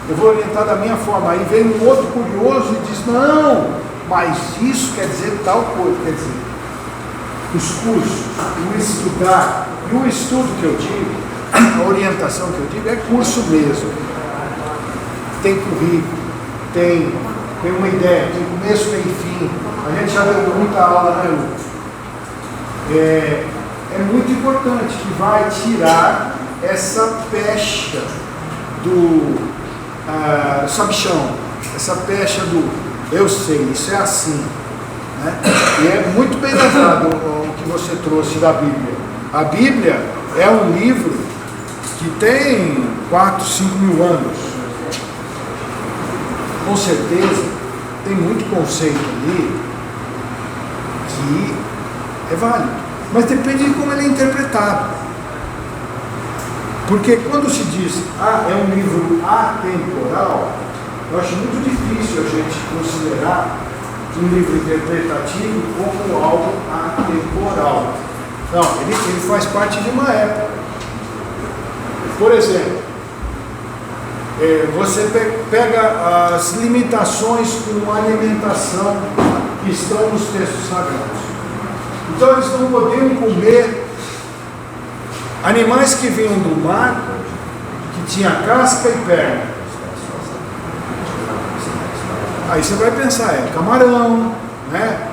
Eu vou orientar da minha forma. Aí vem um outro curioso e diz, não, mas isso quer dizer tal coisa. Quer dizer, os cursos, o estudar e o estudo que eu digo, a orientação que eu digo é curso mesmo. Tem currículo, tem uma ideia, tem começo, meio e fim. A gente já deu muita aula, né, Lu? É muito importante que vai tirar essa pecha do sabichão, essa pecha do eu sei, isso é assim, né? E é muito bem lembrado o que você trouxe da Bíblia. A Bíblia é um livro que tem 4, 5 mil anos. Com certeza tem muito conceito ali que é válido, mas depende de como ele é interpretado. Porque quando se diz, é um livro atemporal, eu acho muito difícil a gente considerar um livro interpretativo como algo atemporal. Não, ele faz parte de uma época. Por exemplo, você pega as limitações com alimentação que estão nos textos sagrados. Então eles não podiam comer animais que vinham do mar, que tinha casca e perna. Aí você vai pensar, camarão, né?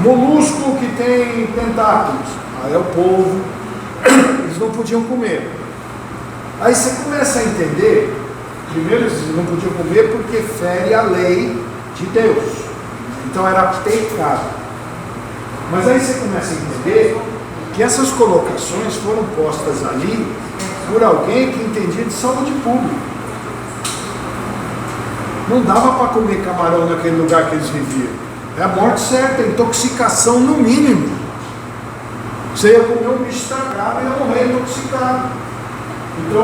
Molusco que tem tentáculos. Aí é o polvo. Eles não podiam comer. Aí você começa a entender, primeiro eles não podiam comer porque fere a lei de Deus. Então era pecado. Mas aí você começa a entender que essas colocações foram postas ali por alguém que entendia de saúde pública. Não dava para comer camarão naquele lugar que eles viviam. É a morte certa, intoxicação no mínimo. Você ia comer um bicho estragado e ia morrer intoxicado. Então,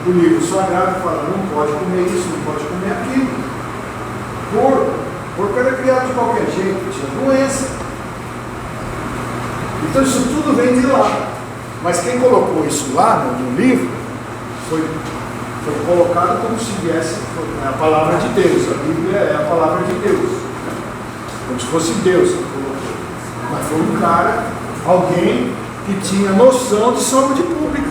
o livro sagrado fala, não pode comer isso, não pode comer aquilo. Porco era criado de qualquer jeito, tinha doença. Então isso tudo vem de lá. Mas quem colocou isso lá no livro foi colocado como se viesse a palavra de Deus. A Bíblia é a palavra de Deus. Como se fosse Deus que colocou. Mas foi um cara, alguém que tinha noção de saúde pública.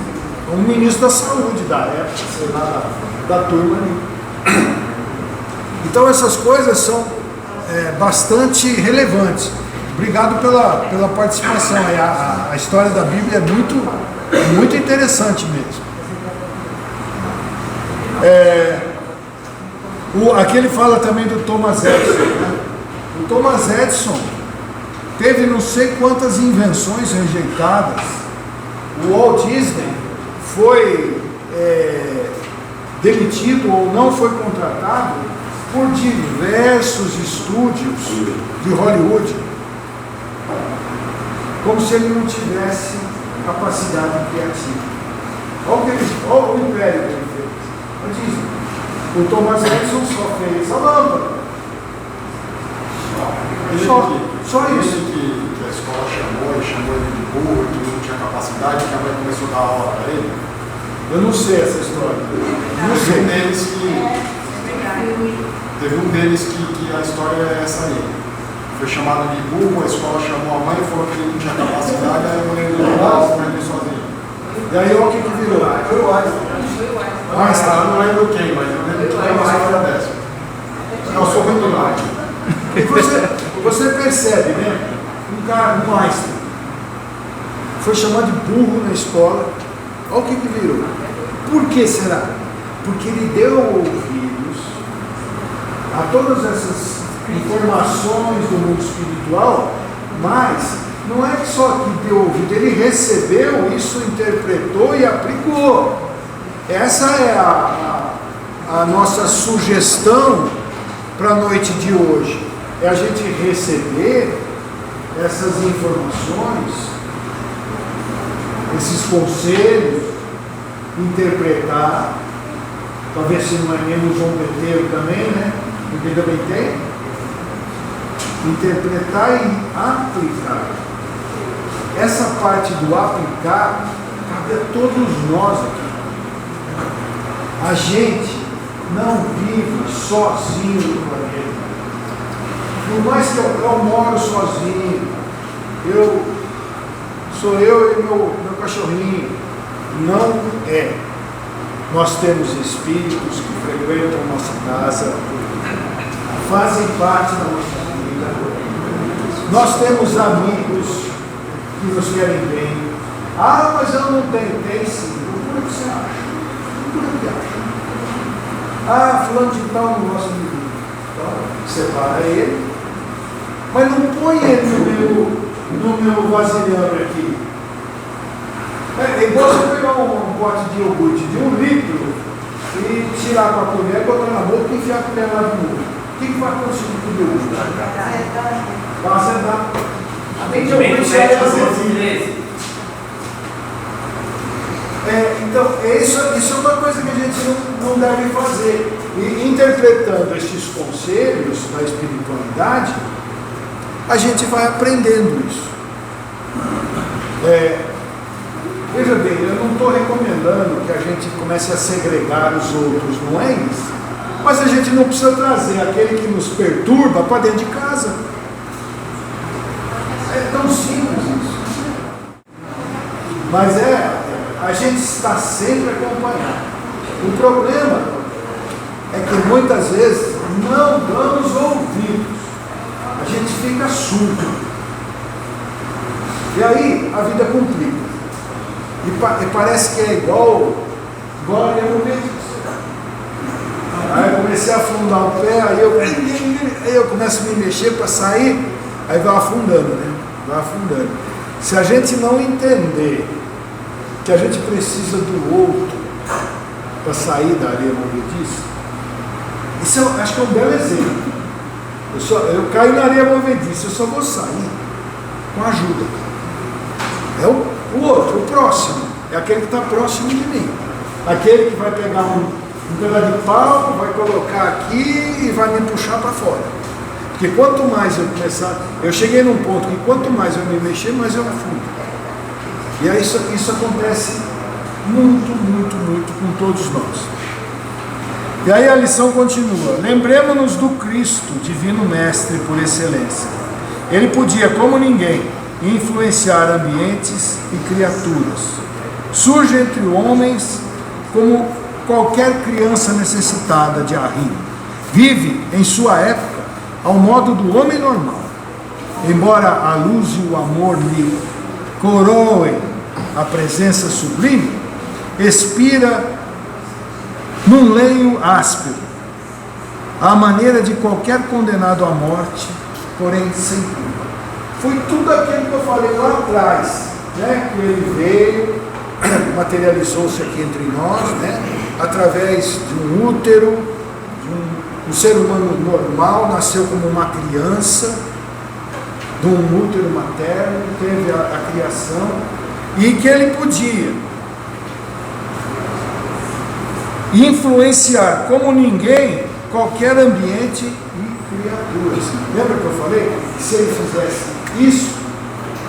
Um ministro da saúde da época, sei lá, da turma ali. Então essas coisas são bastante relevantes. Obrigado pela participação. A história da Bíblia é muito interessante mesmo. Aqui ele fala também do Thomas Edison. Né? O Thomas Edison teve não sei quantas invenções rejeitadas. O Walt Disney foi demitido ou não foi contratado por diversos estúdios de Hollywood, como se ele não tivesse capacidade criativa. Olha o império que ele fez. A Disney. O Thomas Edison só fez a lâmpada. Só isso. Que a escola chamou ele de burro, que não tinha capacidade, que a mãe começou a dar aula para ele. Eu não sei essa história. Não sei. Teve um deles que a história é essa aí. Foi chamado de burro, a escola chamou a mãe e falou que ele não tinha capacidade, aí a mãe não ele sozinho. E aí olha o que virou. Foi o Einstein. Eu não lembro quem, mas eu lembro que tem uma história dessa. Eu sou muito Einstein. E você percebe, né? Um Einstein foi chamado de burro na escola. Olha o que virou. Por que será? Porque ele deu ouvidos a todas essas informações do mundo espiritual Mas não é só que deu ouvido, ele recebeu isso, interpretou e aplicou. Essa é a nossa sugestão para a noite de hoje. É a gente receber essas informações, esses conselhos, interpretar, para ver se não é mesmo zombeteiro também, né? Porque também tem. Interpretar e aplicar. Essa parte do aplicar cabe a todos nós aqui. A gente não vive sozinho no planeta. Por mais que eu moro sozinho, sou eu e meu cachorrinho. Não é. Nós temos espíritos que frequentam a nossa casa, fazem parte da nossa vida. Nós temos amigos que nos querem bem. Ah, mas eu não tenho. Tem sim. Procura o que você acha. Procura o que acha. Ah, fulano de tal não gosta de mim. Então, separa ele. Mas não põe ele no meu vasilhame aqui. É igual você pegar um pote de iogurte de 1 litro e tirar com a colher, botar na boca e enfiar a colher lá no mundo. O que vai acontecer com o iogurte? Vai acertar. Atendimento médico às 13. Então, isso é uma coisa que a gente não deve fazer. E interpretando estes conselhos da espiritualidade, a gente vai aprendendo isso. Veja bem, eu não estou recomendando que a gente comece a segregar os outros, não é isso. Mas a gente não precisa trazer aquele que nos perturba para dentro de casa. É tão simples isso. Mas a gente está sempre acompanhado. O problema é que muitas vezes não damos ouvidos. A gente fica surdo. E aí a vida complica. E parece que é igual a hemorroida. Aí eu comecei a afundar o pé, aí eu começo a me mexer para sair, aí vai afundando, né? Vai afundando. Se a gente não entender que a gente precisa do outro para sair da areia movediça, isso acho que é um belo exemplo. Eu caio na areia movediça, eu só vou sair com ajuda. É o outro, o próximo, é aquele que está próximo de mim. Aquele que vai pegar um pedaço de pau, vai colocar aqui e vai me puxar para fora. Porque quanto mais eu começar, eu cheguei num ponto que quanto mais eu me mexer, mais eu afundo. E aí isso acontece muito, muito, muito com todos nós. E aí a lição continua. Lembremos-nos do Cristo, divino mestre por excelência. Ele podia, como ninguém, influenciar ambientes e criaturas. Surge entre homens como qualquer criança necessitada de arrimo. Vive em sua época ao modo do homem normal. Embora a luz e o amor lhe coroem a presença sublime, expira num lenho áspero, à maneira de qualquer condenado à morte, porém sem culpa. Foi tudo aquilo que eu falei lá atrás, né? Que ele veio, materializou-se aqui entre nós, né? Através de um útero, de um ser humano normal, nasceu como uma criança, de um útero materno, teve a criação, e que ele podia influenciar como ninguém qualquer ambiente e criaturas. Lembra que eu falei que se ele fizesse isso,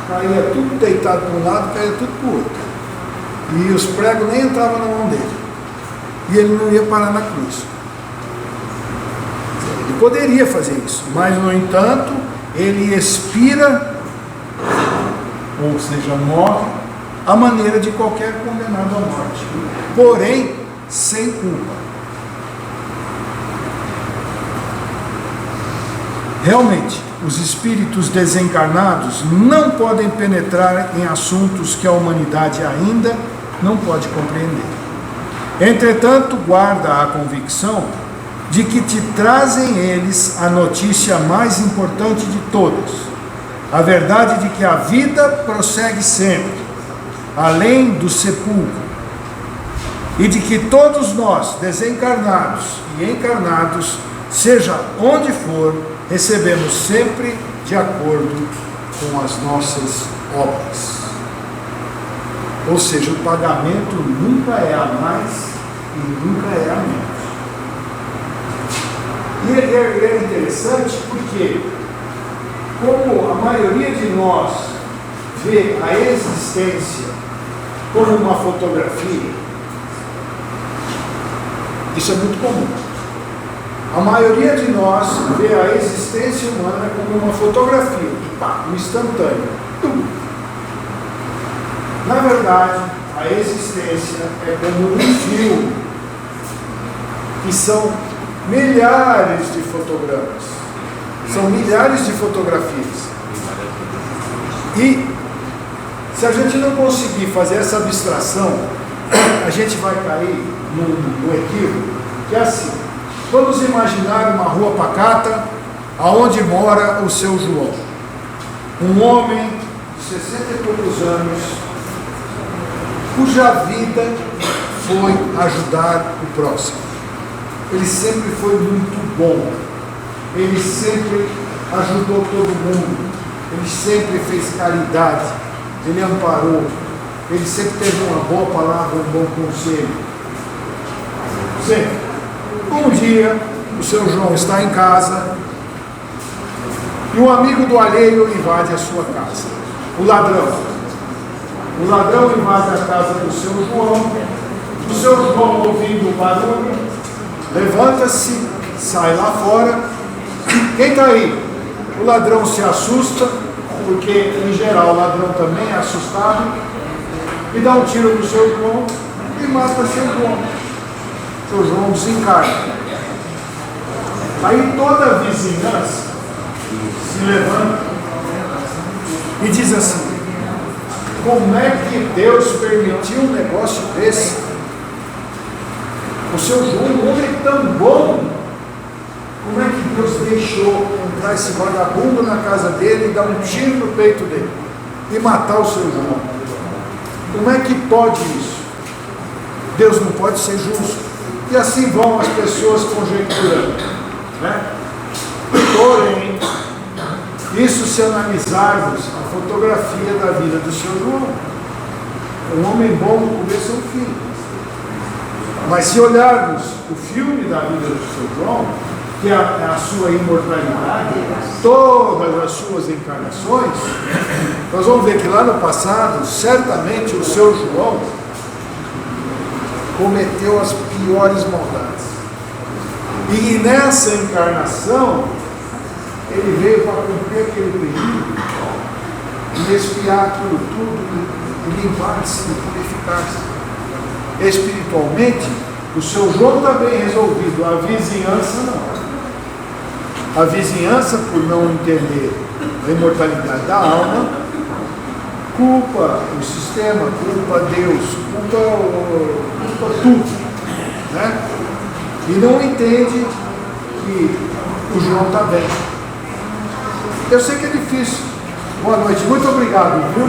caía tudo deitado para um lado, caía tudo para o outro. E os pregos nem entravam na mão dele. E ele não ia parar na cruz. Ele poderia fazer isso, mas no entanto, ele expira, ou seja, morre, à maneira de qualquer condenado à morte. Porém, sem culpa. Realmente, os espíritos desencarnados não podem penetrar em assuntos que a humanidade ainda não pode compreender. Entretanto, guarda a convicção de que te trazem eles a notícia mais importante de todas, A verdade de que a vida prossegue sempre, além do sepulcro, e de que todos nós, desencarnados e encarnados, seja onde for, recebemos sempre de acordo com as nossas obras. Ou seja, o pagamento nunca é a mais e nunca é a menos. E é interessante porque, como a maioria de nós vê a existência como uma fotografia, isso é muito comum. A maioria de nós vê a existência humana como uma fotografia, um instantâneo. Na verdade, a existência é como um filme, que são milhares de fotogramas, são milhares de fotografias. E se a gente não conseguir fazer essa abstração, a gente vai cair no equívoco, que é assim: vamos imaginar uma rua pacata, aonde mora o seu João, um homem de 60 e poucos anos, cuja vida foi ajudar o próximo. Ele sempre foi muito bom, ele sempre ajudou todo mundo, ele sempre fez caridade, ele amparou, ele sempre teve uma boa palavra, um bom conselho. Sempre. Um dia, o seu João está em casa e um amigo do alheio invade a sua casa. O ladrão. O ladrão invade a casa do seu João. O seu João, ouvindo o barulho, levanta-se, sai lá fora. Quem está aí? O ladrão se assusta, porque em geral o ladrão também é assustado, e dá um tiro no seu João e mata seu João. Seu João desencarna. Aí toda a vizinhança se levanta e diz assim: como é que Deus permitiu um negócio desse? O seu João, um homem tão bom, como é que Deus deixou entrar esse vagabundo na casa dele e dar um tiro no peito dele e matar o seu João? Como é que pode isso? Deus não pode ser justo. E assim vão as pessoas conjecturando, né? Porém, isso se analisarmos a fotografia da vida do seu João, um homem bom no começo ao fim. Mas se olharmos o filme da vida do seu João, que é a sua imortalidade, todas as suas encarnações, nós vamos ver que lá no passado, certamente o seu João cometeu as piores maldades. E nessa encarnação, ele veio para cumprir aquele período e expiar aquilo tudo e limpar-se e purificar-se. Espiritualmente, o seu João está bem resolvido, a vizinhança não. A vizinhança, por não entender a imortalidade da alma, culpa o sistema, culpa Deus, culpa tudo, né? E não entende que o João está bem. Eu sei que é difícil. Boa noite, muito obrigado, viu?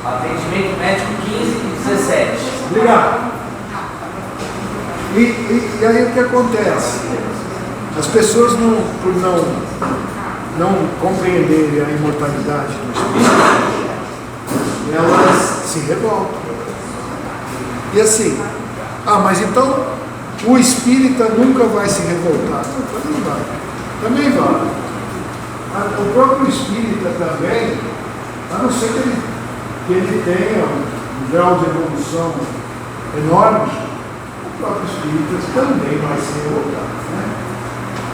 Atendimento médico 15 e 17. Obrigado. E aí o que acontece? As pessoas, por não compreenderem a imortalidade do espírito, elas se revoltam. E assim, mas então o espírita nunca vai se revoltar. Não, também vai. Também vai. O próprio espírita também, a não ser que ele tenha um grau de evolução enorme, o próprio espírita também vai se revoltar, né?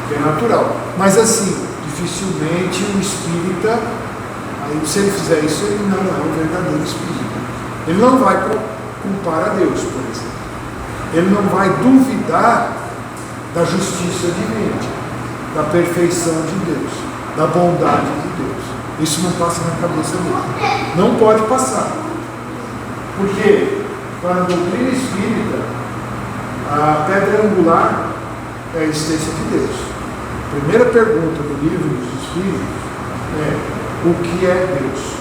Que é natural. Mas assim, dificilmente o espírita, aí se ele fizer isso, ele não é um verdadeiro espírita. Ele não vai culpar a Deus, por exemplo. Ele não vai duvidar da justiça divina, da perfeição de Deus, da bondade de Deus. Isso não passa na cabeça dele. Não pode passar. Porque para a doutrina espírita, a pedra angular é a existência de Deus. A primeira pergunta do livro dos Espíritos é: o que é Deus?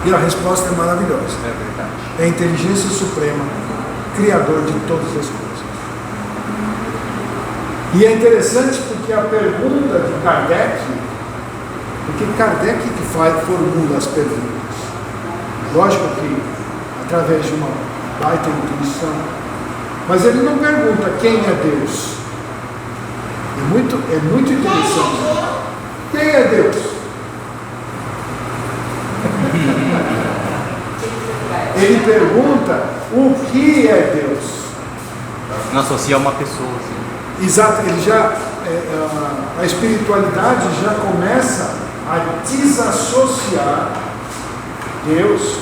E a resposta é maravilhosa. É verdade. É a inteligência suprema, criador de todas as coisas. E é interessante porque a pergunta de Kardec, porque Kardec que formula as perguntas. Lógico que através de uma baita intuição, mas ele não pergunta quem é Deus. É muito interessante. Quem é Deus? Ele pergunta o que é Deus. Não associa uma pessoa, assim. Exato, ele já, a espiritualidade já começa a desassociar Deus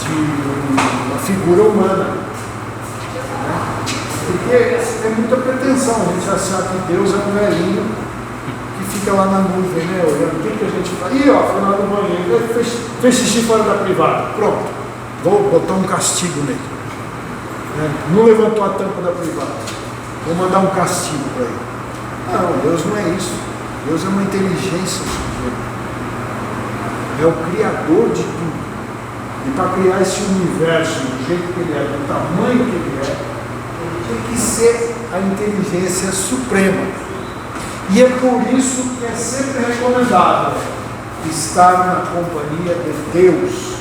de uma figura humana. Né? Porque tem muita pretensão, a gente achar que Deus é um velhinho que fica lá na nuvem, né? Olhando o que a gente faz. Ih, ó, foi lá no banheiro, fez xixi fora da privada, pronto, vou botar um castigo nele. Né? Não levantou a tampa da privada. Vou mandar um castigo para ele. Não, Deus não é isso. Deus é uma inteligência suprema. É o Criador de tudo. E para criar esse universo do jeito que ele é, do tamanho que ele tem que ser a inteligência suprema. E é por isso que é sempre recomendado estar na companhia de Deus.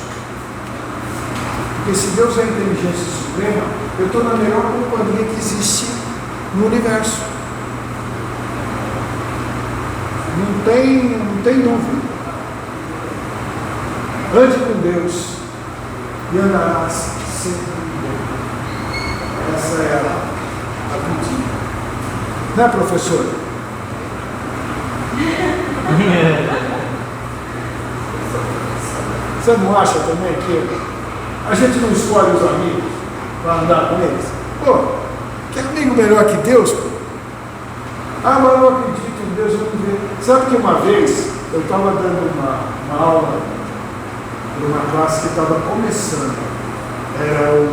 Porque se Deus é a inteligência suprema, eu estou na melhor companhia que existe no universo. Não tem dúvida. Ande com Deus e andarás sempre com Deus. Essa é a pedida. Né, professor? Você não acha também que a gente não escolhe os amigos para andar com eles? Pô, que amigo melhor que Deus, pô? Ah, mas eu não acredito em Deus, eu não vejo. Sabe que uma vez eu estava dando uma aula para uma classe que estava começando, era o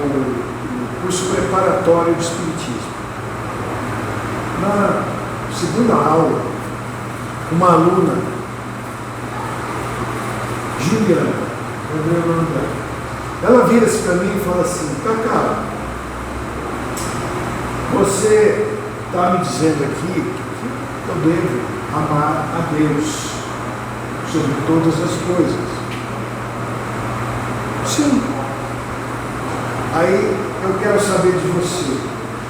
curso preparatório de Espiritismo. Na segunda aula, uma aluna, Juliana, ela vira-se para mim e fala assim: Cacá, você está me dizendo aqui que eu devo amar a Deus sobre todas as coisas. Sim. Aí eu quero saber de você,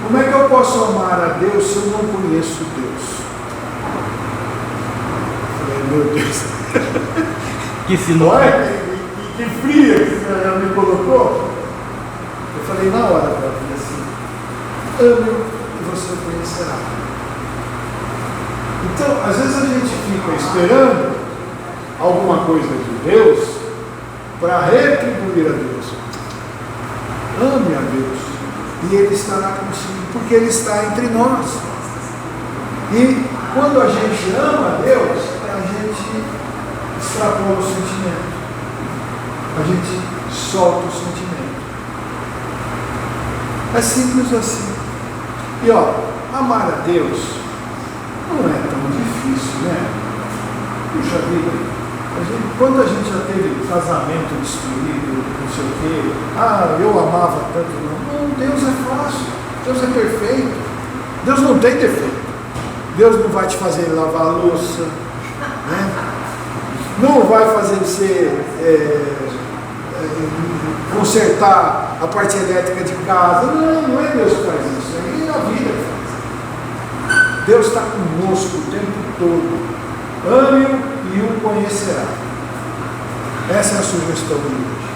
como é que eu posso amar a Deus se eu não conheço Deus? Eu falei, meu Deus, Que sinal. que fria que você me colocou. Eu falei na hora para ela assim: ame e você conhecerá. Então, às vezes a gente fica esperando alguma coisa de Deus para retribuir a Deus. Ame a Deus e Ele estará consigo, porque Ele está entre nós. E quando a gente ama a Deus, a gente extrapola o sentimento, a gente solta o sentimento. É simples assim. E ó, amar a Deus não é tão difícil, né? Puxa vida, quando a gente já teve casamento destruído, não sei o quê, eu amava tanto, não, Deus é fácil, Deus é perfeito, Deus não tem defeito, Deus não vai te fazer lavar a louça, né? Não vai fazer você consertar a parte elétrica de casa, não é Deus que faz isso, é a vida que faz. Deus está conosco o tempo todo. Ame-o e o conhecerá. Essa é a sugestão de hoje.